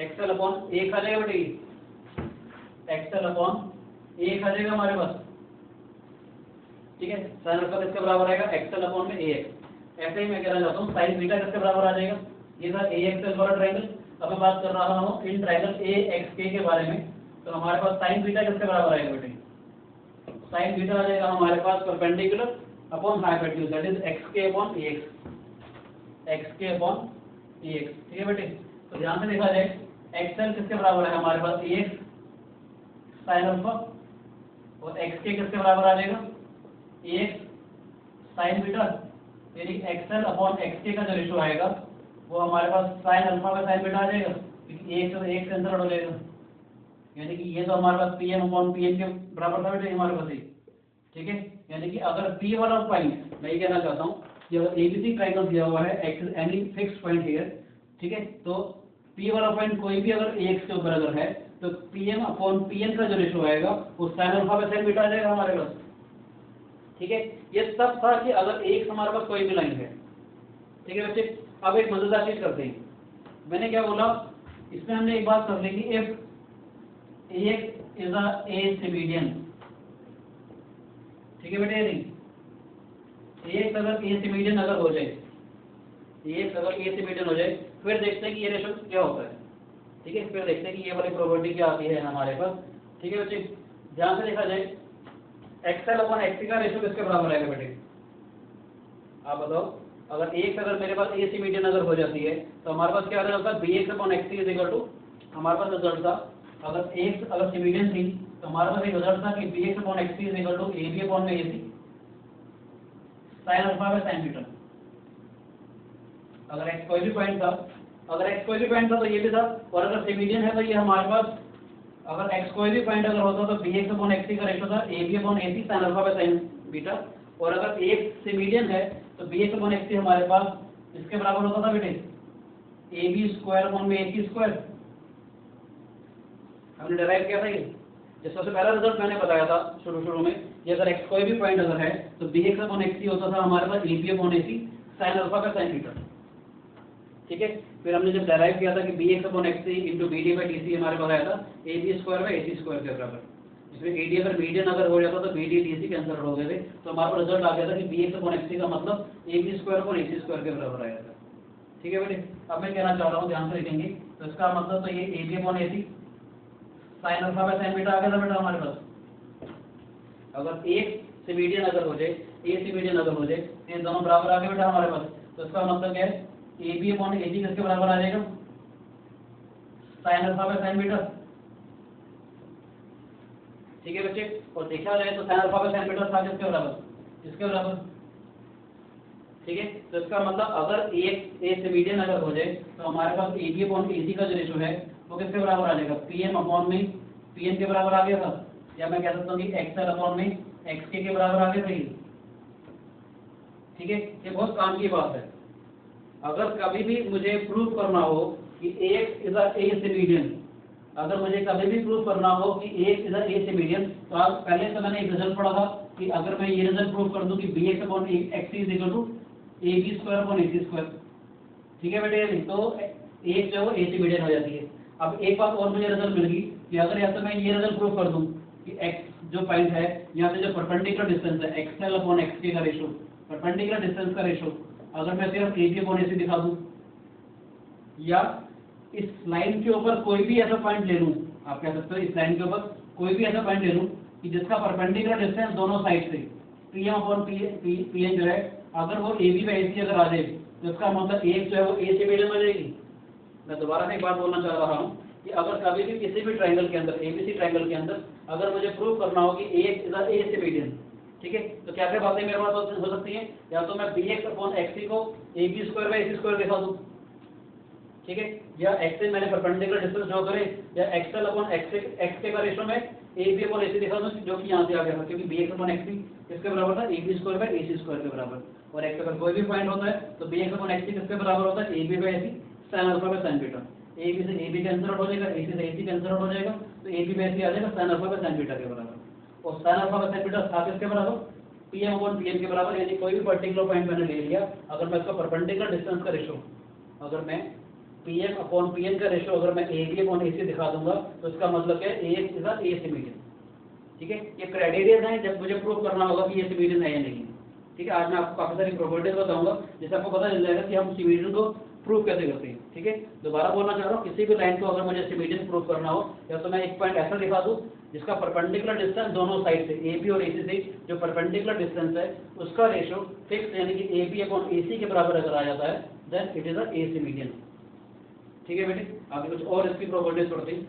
Speaker 1: XL upon AX आ जाएगा बेटे, XL अपॉन AX आ जाएगा हमारे पास, ठीक है। साइन अल्फा किसके बराबर आएगा, XL अपॉन में AX। ऐसे ही मैं कहना चाहता हूँ साइन बीटा किसके बराबर आ जाएगा, ये था AXL वाला ट्रायंगल। अब मैं बात कर रहा हूँ इन ट्रायंगल AXK के बारे में, तो हमारे पास साइन बीटा किसके बराबर आएगा बेटे, साइन बीटा आ जाएगा हमारे पास perpendicular upon hypotenuse, that is XK upon AX, XK upon AX, ठीक है बेटे। तो ध्यान से देखा जाए XL किसके बराबर है हमारे पास, AX साइन अल्फा, और XK किसके बराबर आ जाएगा, AX साइन बीटा, यानी XL अपॉन XK का जो रेशो आएगा वो हमारे पास साइन अल्फा का साइन बीटा आ जाएगा, क्योंकि एक से एक कैंसिल हो जाएगा, यानी कि ये तो हमारे पास PM अपॉन PN के बराबर था बेटे हमारे पास, ठीक है। यानी कि अगर P वाला पॉइंट, मैं ये कहना चाहता हूँ कि अगर ABC ट्रायंगल दिया हुआ है x any fix point here, ठीक है, तो P वाला पॉइंट कोई भी अगर AX के ऊपर अगर है तो PM/PN का जो रेशो आएगा वो sin alpha by sin beta आ जाएगा हमारे पास। ठीक है, ये सब था कि अगर AX हमारे पास कोई भी लाइन है। ठीक है बच्चे, अब एक मजेदार चीज करते हैं। मैंने क्या बोला, इसमें हमने एक बात कर ली कि if AX is a AC median, ठीक है बेटे, नहीं AX अगर AC मीडियन अगर हो जाए, AX अगर AC मीडियन हो जाए, फिर देखते हैं कि ये रेशो क्या होता है। ठीक है, फिर देखते हैं कि ये वाली प्रॉपर्टी क्या आती है हमारे पास। ठीक है बच्चे, ध्यान से देखा जाए XL/XC का रेशो किसके बराबर आएगा बेटे, आप बताओ। अगर AX अगर मेरे पास AC मीडियन अगर हो जाती है तो हमारे पास क्या आ जाता है, BX/XC इज इक्वल टू, हमारे पास रिजल्ट था अगर AX अगर सी मीडियन थी तो हमारे पास एक रिजल्ट था कि BX/XC is equal to AB/AC sin alpha by sin beta. अगर x कोई भी पॉइंट था, अगर x कोई भी पॉइंट था तो ये भी था, और अगर सी मीडियन है तो ये हमारे पास अगर x कोई भी पॉइंट अगर होता तो BX/XC का रेशो था AB/AC sin alpha by sin beta, और अगर AX सी मीडियन है तो BX/XC हमारे पास इसके बराबर होता था बेटे AB² हमने डिराइव किया था ये। जो सबसे पहला रिजल्ट मैंने बताया था शुरू में, ये अगर x कोई भी पॉइंट अगर है तो BX/XC होता था हमारे पास AB/AC sin अल्फा का sin बीटा। ठीक है, फिर हमने जब डिराइव किया था कि BX/XC इंटू BD/DC हमारे पास आया था AB² के बराबर, इसमें AD अगर मीडियन अगर हो जाता तो BD/DC कैंसिल हो गए थे, तो हमारा रिजल्ट आ गया था कि BX/XC का मतलब AB² के बराबर आया था। ठीक है बेटे, अब मैं कहना चाह रहा हूँ, ध्यान से देखेंगे, तो इसका मतलब तो ये AB/AC sin alpha by sin beta आ गया था बेटा हमारे पास। अगर एक से मीडियन अगर हो जाए, A से मीडियन अगर हो जाए, ये दोनों बराबर आ गए बेटा हमारे पास, तो इसका मतलब क्या है, AB/AC किसके बराबर आ जाएगा, sin alpha by sin beta. ठीक है बच्चे, और देखा जाए तो sin alpha by sin beta था किसके बराबर, इसके बराबर। ठीक है, तो इसका मतलब अगर एक A से मीडियन अगर हो जाए तो हमारे पास AB/AC का जो रेशो है वो किसके बराबर आ जाएगा, PM/PN के बराबर आ गया था, या मैं कह सकता हूँ कि XL/XK के बराबर आ गया था ये। ठीक है, ये बहुत काम की बात है। अगर कभी भी मुझे प्रूव करना हो कि AX is a AC median, अगर मुझे कभी भी प्रूव करना हो कि AX is a AC median, तो आज पहले तो मैंने एक रिजल्ट पढ़ा था कि अगर मैं ये रिजल्ट प्रूव कर दूं कि BX/XC is equal to AB²/AC²। ठीक है बेटे, तो AX जो है वो AC मीडियन हो जाती है। अब एक बात और मुझे रिजल्ट मिल गई कि अगर या तो मैं ये रिजल्ट प्रूव कर दूं कि x जो पॉइंट है यहाँ से जो परपेंडिकुलर डिस्टेंस है XL/XK का रेशो, परपेंडिकुलर डिस्टेंस का रेशो, अगर मैं सिर्फ AB/AC दिखा दूं, या इस लाइन के ऊपर कोई भी ऐसा पॉइंट ले लूं, आप कह सकते हो इस लाइन के ऊपर कोई भी ऐसा पॉइंट ले लूं कि जिसका परपेंडिकुलर डिस्टेंस दोनों साइड से PM/PN जो है अगर वो AB/AC अगर आ जाए तो इसका मतलब AX जो है वो AC मीडियन हो जाएगी। मैं दोबारा से एक बात बोलना चाह रहा हूँ कि अगर कभी भी किसी भी ट्रायंगल के अंदर, ABC ट्रायंगल के अंदर अगर मुझे प्रूव करना हो कि AX इज AC मीडियन, ठीक है, तो क्या क्या बातें मेरे पास हो सकती हैं, या तो मैं BX/XC को AB²/AC² दिखा दूं, ठीक है, या x से मैंने परपेंडिकुलर डिस्टेंस ड्रॉ करे, या XL/XK का रेशो में AB/AC दिखा दूं जो कि यहाँ से आ गया था, क्योंकि BX/XC किसके बराबर था, AB²/AC² के बराबर, और x अगर कोई भी पॉइंट होता है तो BX/XC किसके बराबर होता है, AB/AC sin alpha by sin beta. AB से AB कैंसिल आउट हो जाएगा, AC से AC कैंसिल आउट हो जाएगा, तो AB/AC आ जाएगा sin alpha by sin beta के बराबर, और sin alpha by sin beta था किसके बराबर, PM/PN के बराबर। यानी कोई भी पर्टिकुलर पॉइंट मैंने ले लिया, अगर मैं इसका परपेंडिकुलर डिस्टेंस का रेशो, अगर मैं PM/PN का रेशो अगर मैं AB/AC दिखा दूंगा तो इसका मतलब क्या है, AX is a AC median. ठीक है, ये क्राइटेरिया है जब मुझे प्रूव करना होगा कि ये AC मीडियन है या नहीं। ठीक है, आज मैं आपको काफी सारी प्रॉपर्टीज बताऊंगा जिससे आपको पता चल जाएगा कि हम सी मीडियन को प्रूव कैसे करते हैं। ठीक है, दोबारा बोलना चाह रहा हूँ, किसी भी लाइन को अगर मुझे सी मीडियन प्रूव करना हो, या तो मैं एक पॉइंट ऐसा दिखा दूं जिसका परपेंडिकुलर डिस्टेंस दोनों साइड से AB और AC से जो परपेंडिकुलर डिस्टेंस है उसका रेशो फिक्स यानी कि AB/AC के बराबर अगर आ जाता है, then it is a AC median. ठीक है बेटे, आगे कुछ और इसकी प्रॉपर्टीज पढ़ते हैं।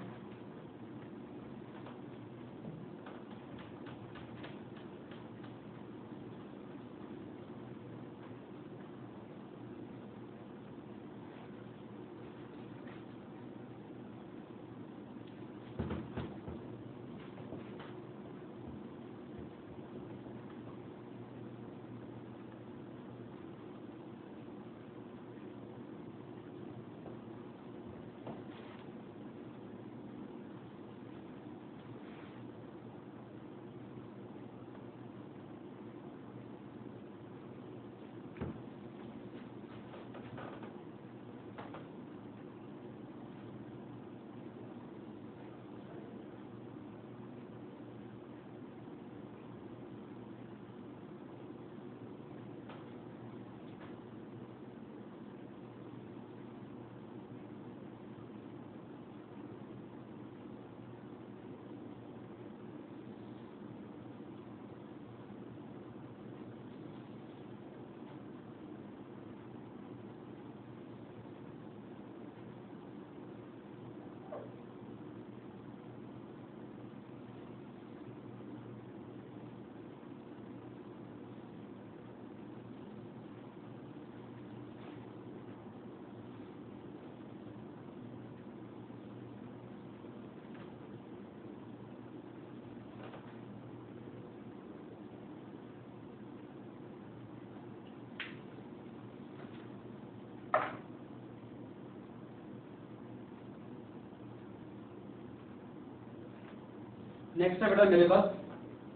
Speaker 1: नेक्स्ट है बेटा मेरे पास,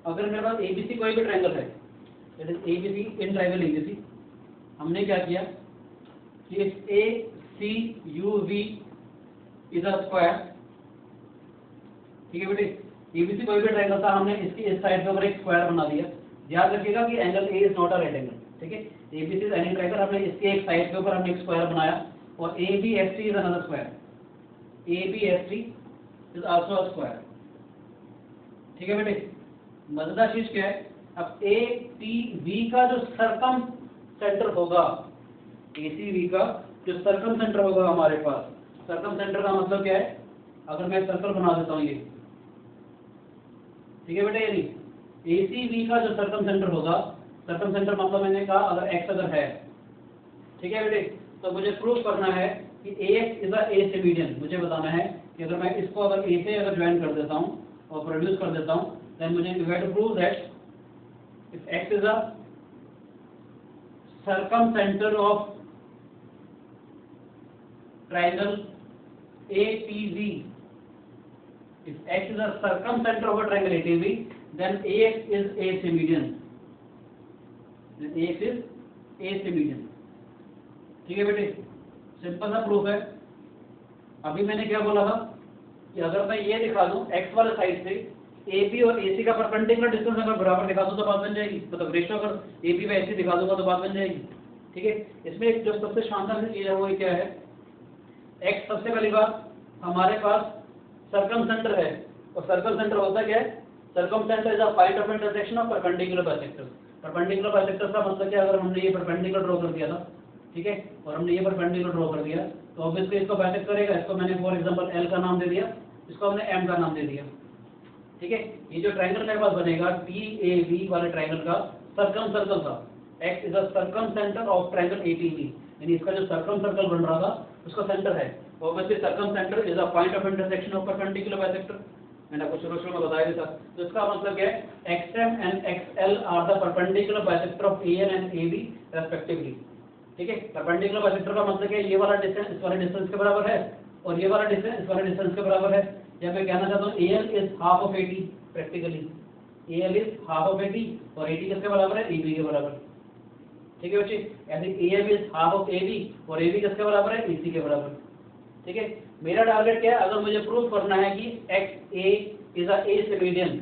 Speaker 1: अगर मेरे पास एबीसी कोई भी ट्रायंगल है, that is ABC in triangle ABC, हमने क्या किया कि if A C U V is a square, ठीक है बेटे, एबीसी कोई भी ट्रायंगल था, हमने इसकी इस साइड के ऊपर एक स्क्वायर बना दिया। याद रखिएगा कि angle A is not a right angle, ठीक है, एबीसी इज एनी ट्रायंगल, हमने इसके एक साइड के ऊपर हमने एक स्क्वायर बनाया, और ABST is another square, ABST is also a square, ठीक है बेटे। मजेदार चीज क्या है, अब ए टी वी का जो सरकम सेंटर होगा, ए सी वी का जो सरकम सेंटर होगा हमारे पास, सरकम सेंटर का मतलब क्या है, अगर मैं सर्कल बना देता हूँ ये, ठीक है बेटे, यानी ए सी वी का जो सरकम सेंटर होगा, सरकम सेंटर मतलब मैंने कहा अगर एक्स अगर है, ठीक है बेटे, तो मुझे प्रूव करना है कि AX इज अ ए से मीडियन। मुझे बताना है कि अगर मैं इसको अगर ए से अगर ज्वाइन कर देता हूँ और प्रोड्यूस कर देता हूँ, देन मुझे you have to prove that if X is a circumcenter of triangle ATV, if X is a circumcenter of a triangle ATV, then AX is A से median, then AX is A से median, ठीक है बेटे, simple सा proof है। अभी मैंने क्या बोला था कि अगर मैं ये दिखा दूं x वाले साइड से AB और AC का परपेंडिकुलर डिस्टेंस अगर बराबर दिखा दूं तो बात बन जाएगी, मतलब रेशियो अगर AB बाय AC दिखा दूंगा तो बात बन जाएगी, ठीक है। इसमें एक जो सबसे शानदार चीज है वो क्या है, x सबसे पहली बात हमारे पास सर्कम सेंटर है, और सर्कल सेंटर होता क्या है, circum centre is a point of intersection of perpendicular bisectors. Perpendicular bisectors का मतलब क्या, अगर हमने ये परपेंडिकुलर ड्रॉ कर दिया था, ठीक है, और हमने ये परपेंडिकुलर ड्रॉ कर दिया, तो ऑब्वियसली इसको बाइसेक्ट करेगा। इसको मैंने फॉर एग्जांपल L का नाम दे दिया, इसको हमने M का नाम दे दिया, ठीक है। ये जो ट्रायंगल मेरे पास बनेगा TAB वाले ट्रायंगल का सर्कम सर्कल था, X is a circum centre of triangle ATB, यानी इसका जो सर्कम सर्कल बन रहा था उसका सेंटर है, obviously circum centre is a point of intersection of perpendicular bisector, मैंने आपको शुरू में बताया था। तो इसका मतलब क्या है, XM and XL are the perpendicular bisector of AN and AB respectively, ठीक है। परपेंडिकुलर बाइसेक्टर का मतलब क्या है, ये वाला डिस्टेंस इस वाले डिस्टेंस के बराबर है, और ये वाला डिस्टेंस इस वाले डिस्टेंस के बराबर है। या मैं कहना चाहता हूँ AL is half of AD, practically AL is half of AD और AD किसके बराबर है, AB के बराबर, ठीक है बच्चे। ऐसे AM is half of AB और AB किसके बराबर है, AC के बराबर, ठीक है। मेरा टारगेट क्या है, अगर मुझे प्रूव करना है कि XA is a A symmedian,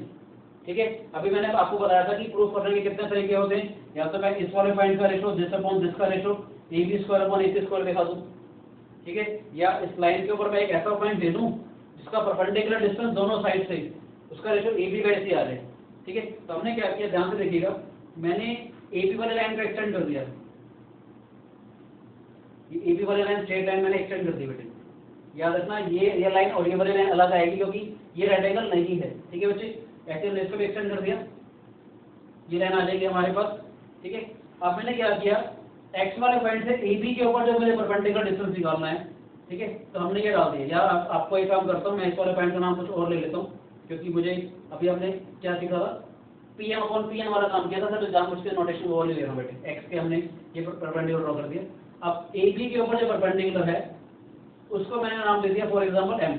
Speaker 1: ठीक है। अभी मैंने आपको बताया था कि प्रूफ करने के कितने तरीके होते हैं, या तो मैं इस वाले पॉइंट का रेशो दिस अपॉन दिस का ratio AB square upon AC square दिखा दूं, ठीक है, या इस लाइन के ऊपर मैं एक ऐसा पॉइंट दे दूं जिसका परपेंडिकुलर डिस्टेंस दोनों साइड से उसका रेशो AB बाय AC आ जाए, ठीक है। तो हमने क्या किया, ध्यान से देखिएगा, मैंने AB वाले लाइन का एक्सटेंड कर दिया, ये AB वाले लाइन स्ट्रेट लाइन मैंने एक्सटेंड कर दी बेटे, याद रखना ये लाइन और ये वाली लाइन अलग आएगी क्योंकि ये राइट एंगल नहीं है, ठीक है बच्चे। ऐसे हमने इसको भी एक्सटेंड कर दिया, ये लाइन आ जाएगी हमारे पास, ठीक है। अब मैंने क्या किया, x वाले पॉइंट से AB के ऊपर जो मुझे परपेंडिकुलर डिस्टेंस निकालना है, ठीक है, तो हमने ये डाल दिया। यार आपको एक काम करता हूँ, मैं इस वाले पॉइंट का नाम कुछ और ले लेता हूँ, क्योंकि मुझे अभी हमने क्या सीखा था, PM अपॉन PN वाला काम किया था, तो जानबूझ के नोटेशन वो वाले ले रहा हूँ बेटे, x के हमने ये परपेंडिकुलर ड्रॉ कर दिया। अब AB के ऊपर जो परपेंडिकुलर है उसको मैंने नाम दे दिया फॉर एग्जांपल M,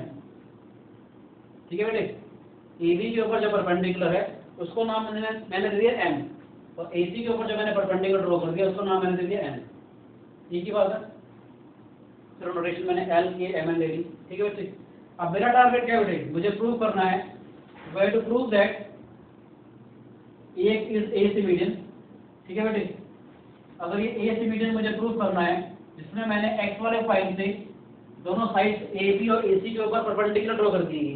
Speaker 1: ठीक है बेटे। AB के ऊपर जो परपेंडिकुलर है उसको नाम मैंने दे दिया M, और AC के ऊपर जो मैंने परपेंडिकुलर ड्रॉ कर दिया उसको नाम मैंने दे दिया N, एक ही बात है। फिर नोटेशन मैंने L के MN ले ली, ठीक है बेटे। अब मेरा टारगेट क्या है बेटे, मुझे प्रूव करना है, we have to prove that AX is A symmedian, ठीक है बेटे। अगर ये A से मीडियन मुझे प्रूव करना है, जिसमें मैंने X वाले पॉइंट से दोनों साइड AB और AC के ऊपर परपेंडिकुलर ड्रॉ कर दी है,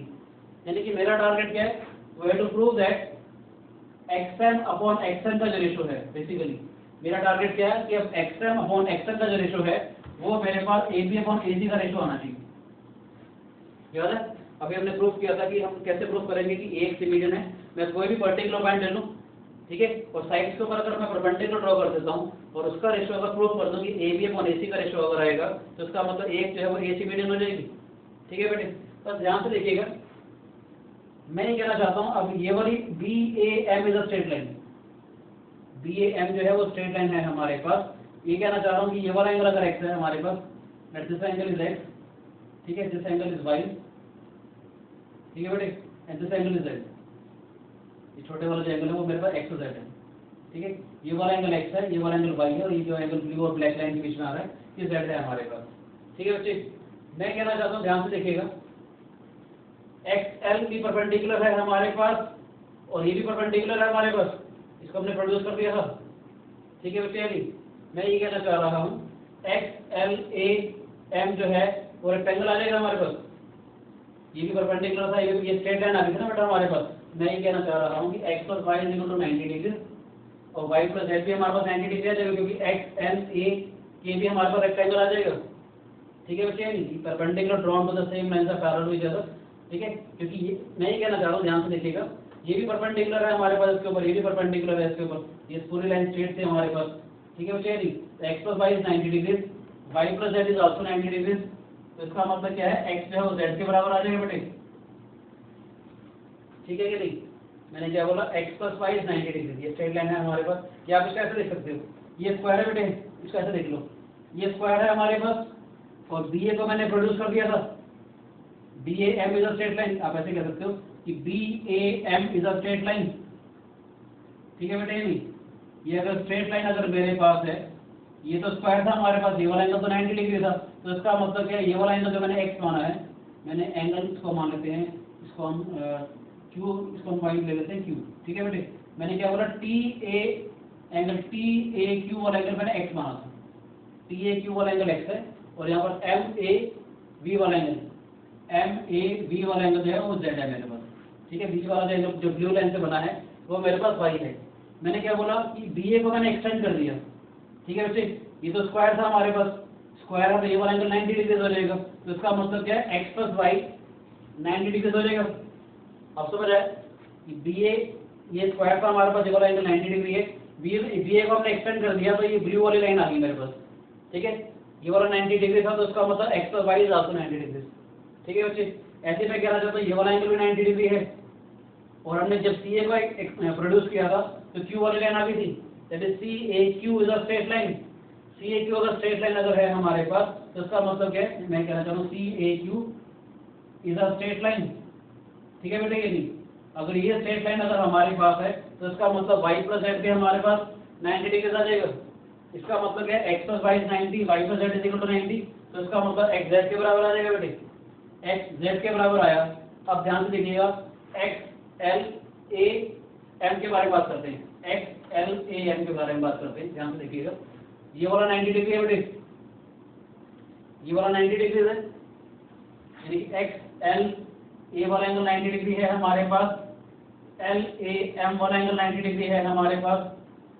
Speaker 1: यानी कि मेरा टारगेट क्या है, we have to prove that XM upon XN का जो रेशो है, बेसिकली मेरा टारगेट क्या है कि अब XM अपॉन XN का जो रेशो है वो मेरे पास AB अपॉन AC का रेशो आना चाहिए, याद है। अभी हमने प्रूफ किया था कि हम कैसे प्रूफ करेंगे कि AX से मीडियन है। मैं कोई भी पर्टिकुलर पॉइंट ले लूँ, ठीक है, और साइड्स के ऊपर अगर मैं परपेंडिकुलर ड्रॉ कर देता हूँ और उसका रेशो अगर प्रूफ कर दूँ कि AB अपॉन AC का रेशो अगर आएगा तो उसका मतलब AX जो है वो A से मीडियन हो जाएगी, ठीक है बेटे। बस ध्यान से देखिएगा, मैं ये कहना चाहता हूँ, अब ये वाली BAM is a straight line, BAM जो है वो स्ट्रेट लाइन है हमारे पास। ये कहना चाह रहा हूँ कि ये वाला एंगल अगर x है हमारे पास, that this angle is x, ठीक है, दिस एंगल इज y, ठीक है बेटे, and this angle is z, ये छोटे वाला जो एंगल है वो मेरे पास एक्स जेड है, ठीक है। ये वाला एंगल एक्स है, ये वाला एंगल वाई है, और ये जो एंगल ब्लू और ब्लैक लाइन के बीच में आ रहा है ये जेड है हमारे पास, ठीक है बच्चे। मैं कहना चाहता हूँ ध्यान से देखिएगा, एक्स एल भी परपेंडिकुलर है हमारे पास और ये भी परपेंडिकुलर है हमारे पास, इसको हमने प्रोड्यूस कर दिया था, ठीक है बच्चे। यानी मैं ये कहना चाह रहा हूँ एक्स एल ए एम जो है वो रेक्टेंगल आ जाएगा हमारे पास, ये भी परपेंडिकुलर था, ये स्ट्रेट लाइन आ गई थी ना बेटा हमारे पास। मैं ये कहना चाह रहा हूँ कि x plus Y is equal to 90 degree और y प्लस z भी हमारे पास 90 डिग्री आ जाएगा, क्योंकि x एल ए के भी हमारे पास रेक्टेंगल आ जाएगा, ठीक है बच्चे। यानी perpendicular drawn to the same line of parallel with each other, ठीक है। क्योंकि ये मैं ये कहना चाह रहा हूँ, ध्यान से देखिएगा, ये भी परपेंडिकुलर है हमारे पास इसके ऊपर, ये भी परपेंडिकुलर है इसके ऊपर, ये पूरी लाइन स्ट्रेट थी हमारे पास, ठीक है बच्चे। यानी x plus Y is 90 degree, y plus z is also 90 degree, तो इसका मतलब क्या है, x जो है वो z के बराबर आ जाएगा बेटे, ठीक है कि नहीं। मैंने क्या बोला, x plus Y is 90 degree, ये स्ट्रेट लाइन है हमारे पास। या आप इसको ऐसे देख सकते हो, ये स्क्वायर है बेटे, इसको ऐसे देख लो, ये स्क्वायर है हमारे पास और बी ए को मैंने प्रोड्यूस कर दिया था, B A M is a straight line. आप ऐसे कह सकते हो कि B A M is a straight line, ठीक है बेटे। नहीं, ये अगर स्ट्रेट लाइन अगर मेरे पास है, ये तो स्क्वायर था हमारे पास, ये वाला एंगल तो 90 डिग्री था, तो इसका मतलब क्या है, ये वाला एंगल जो मैंने x माना है, मैंने एंगल इसको मान लेते हैं, इसको हम q, इसको हम y ले लेते हैं q, ठीक है बेटे। मैंने क्या बोला, T A angle, T A Q वाला एंगल मैंने x माना था, टी ए क्यू वाला एंगल x है, और यहाँ पर एम ए वी वाला एंगल, एम ए वी वाला एंगल जो है वो z है मेरे पास, ठीक है। बीच वाला जो एंगल जो ब्लू लाइन से बना है वो मेरे पास y है। मैंने क्या बोला कि बी ए को मैंने एक्सटेंड कर दिया, ठीक है बच्चे। ये तो स्क्वायर था हमारे पास, स्क्वायर है तो ये वाला एंगल 90 डिग्री हो जाएगा, तो इसका मतलब क्या है, x प्लस वाई 90 डिग्री हो जाएगा। अब समझ आया कि बी ए, ये स्क्वायर था हमारे पास, ये वाला एंगल 90 डिग्री है, बी ए को हमने एक्सटेंड कर दिया तो ये ब्लू वाली लाइन आ गई मेरे पास, ठीक है। ये वाला 90 डिग्री था तो इसका मतलब x plus Y is also 90 degree, ठीक है बच्चे। ऐसे मैं कहना चाहता हूँ ये वाला एंगल भी 90 डिग्री है, और हमने जब सी ए को प्रोड्यूस किया था तो क्यू वाली लाइन आ गई थी, that is C A Q is a straight line. C A Q अगर स्ट्रेट लाइन अगर है हमारे पास तो इसका मतलब क्या है, मैं कहना चाहता हूँ C A Q is a straight line, ठीक है बेटे। ये नहीं, अगर ये स्ट्रेट लाइन अगर हमारे पास है तो इसका मतलब y प्लस z भी हमारे पास 90 डिग्री आ जाएगा। इसका मतलब क्या है, x plus y 90, y plus z is equal to 90, तो इसका मतलब x z के बराबर आ जाएगा बेटे, x z के बराबर आया। अब ध्यान से देखिएगा, x l a m के बारे में बात करते हैं, x l a m के बारे में बात करते हैं, ध्यान से देखिएगा। ये वाला 90 डिग्री है बेटे, ये वाला 90 डिग्री है, यानी कि एक्स एल ए वाला एंगल 90 डिग्री है हमारे पास, एल ए एम वाला एंगल 90 डिग्री है हमारे पास,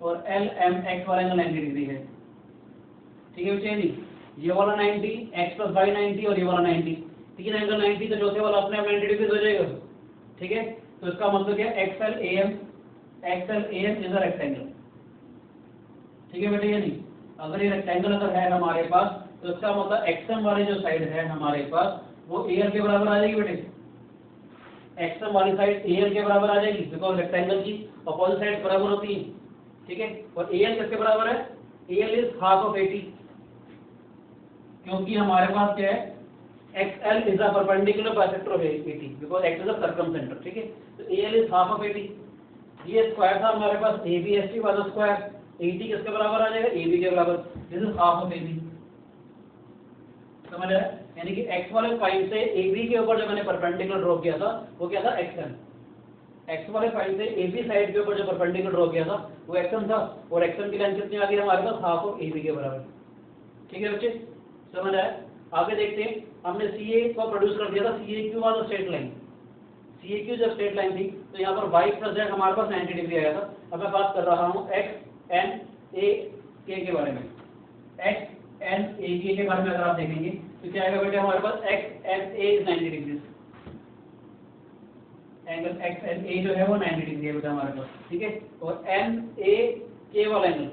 Speaker 1: और एल एम एक्स वाला एंगल 90 डिग्री है, ठीक है बच्चे। नहीं, ये वाला 90, एक्स प्लस वाई 90 और ये वाला 90, तीन एंगल 90, तो चौथे वाला अपने आप 90 डिग्री हो जाएगा, ठीक है। तो इसका मतलब क्या है, X L A M is a rectangle, ठीक है बेटे। ये नहीं, अगर ये रेक्टेंगल अगर है हमारे पास तो इसका मतलब एक्सएम वाली जो साइड है हमारे पास वो एल के बराबर आ जाएगी बेटे, एक्सएम वाली साइड एल के बराबर आ जाएगी, बिकॉज रेक्टेंगल की अपोजिट साइड बराबर होती है, ठीक है। और एल किसके बराबर है, एल इज हाफ ऑफ 80, क्योंकि हमारे पास क्या है, XL is a perpendicular bisector of 80 because x is a circumcentre, ठीक है। तो AL इज हाफ ऑफ 80, ये स्क्वायर था हमारे पास, ABST वाला स्क्वायर, 80 किसके बराबर आ जाएगा, AB के बराबर, this is half of AB, समझ आया। यानी कि x वाले पॉइंट से AB के ऊपर जो मैंने परपेंडिकुलर ड्रॉ किया था वो क्या था, XM। x वाले पॉइंट से AB साइड के ऊपर जो परपेंडिकुलर ड्रॉ किया था वो XM था, और XM की लाइन कितनी आ गई हमारे पास, हाफ ऑफ AB के बराबर, ठीक है बच्चे, समझ आया। आगे देखते हैं, हमने CA को प्रोड्यूस कर दिया था, CAQ वाला स्ट्रेट लाइन, CAQ जब स्ट्रेट लाइन थी तो यहाँ पर y प्लस z हमारे पास 90 डिग्री आया था। अब मैं बात कर रहा हूँ x n a k के बारे में, x n a k के बारे में अगर आप देखेंगे तो क्या आएगा बेटे हमारे पास, x n a is 90 degree, angle x n a जो है वो 90 डिग्री है बेटा हमारे पास, ठीक है। और n a k वाला एंगल,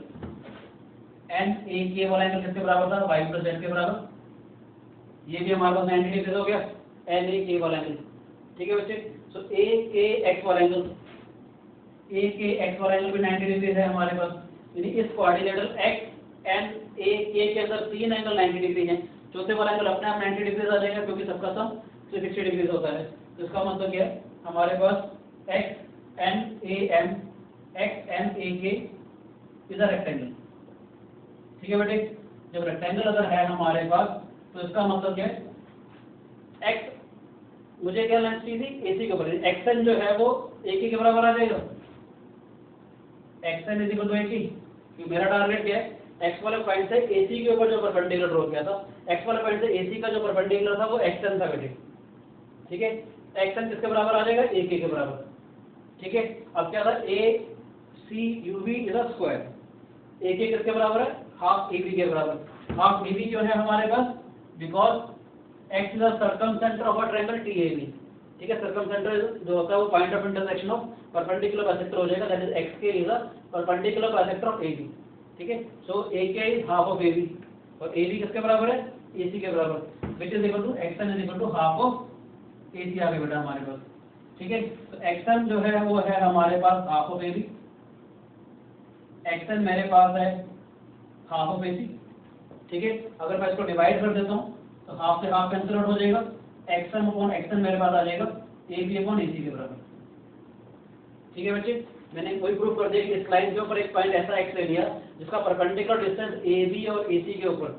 Speaker 1: n a k वाला एंगल किसके बराबर था, y प्लस z के बराबर, ये भी हमारे पास 90 डिग्री हो गया, एन ए के वाला एंगल, ठीक है बच्चे। सो ए के एक्स वाला एंगल, ए के एक्स वाला एंगल भी 90 डिग्री है हमारे पास, यानी इस क्वाड्रिलेटरल एक्स एन ए के अंदर तीन एंगल 90 डिग्री हैं, चौथे वाला एंगल अपने आप 90 डिग्री आ जाएगा क्योंकि सबका सम 360 डिग्री होता है। तो इसका मतलब क्या है, हमारे पास X NAM XNAK is a rectangle. ठीक है बेटे, जब रेक्टेंगल अगर है हमारे पास तो इसका मतलब क्या है, x मुझे क्या लेंथ चाहिए थी, AC के ऊपर, xn जो है वो AK के बराबर आ जाएगा, xn is equal to AK, क्योंकि मेरा टारगेट क्या है, x वाले पॉइंट से AC के ऊपर जो परपेंडिकुलर ड्रॉ किया था, x वाले पॉइंट से AC का जो परपेंडिकुलर था वो xn था बेटे। ठीक है, xn किसके बराबर आ जाएगा, AK के बराबर। ठीक है, अब क्या था, ACUB is a square, AK किसके बराबर है, हाफ AB के बराबर। हाफ AB क्यों है हमारे पास, because x is the circumcentre of a triangle TAB। ठीक है, सर्कमसेंटर जो होता है वो point of intersection of perpendicular bisector हो जाएगा, that is XK is the perpendicular bisector of AB। ठीक है, so AK is half of AB और AB किसके बराबर है, AC के बराबर, which is equal to xn is equal to half of AC आ गया बेटा हमारे पास। ठीक है, तो xn जो है वो है हमारे पास हाफ ऑफ AB, xn मेरे पास है हाफ ऑफ AC। ठीक है, अगर मैं इसको डिवाइड कर देता हूँ तो हाफ से हाफ कैंसिल आउट हो जाएगा, xn अपॉन xn मेरे पास आ जाएगा AB अपॉन AC के बराबर। ठीक है बच्चे, मैंने वही प्रूफ कर दिया कि इस लाइन के ऊपर एक पॉइंट ऐसा x ले लिया जिसका परपेंडिकुलर डिस्टेंस AB और AC के ऊपर,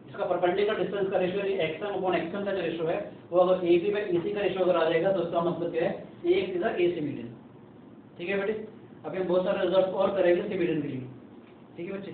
Speaker 1: जिसका परपेंडिकुलर डिस्टेंस का रेशियो xn अपॉन xn का जो रेशियो है वो अगर AB बाय AC का रेशियो अगर आ जाएगा तो उसका मतलब क्या है, AX is a AC median. ठीक है बेटे, अभी हम बहुत सारे रिजल्ट और करेंगे सी मीडियन के लिए। ठीक है बच्चे।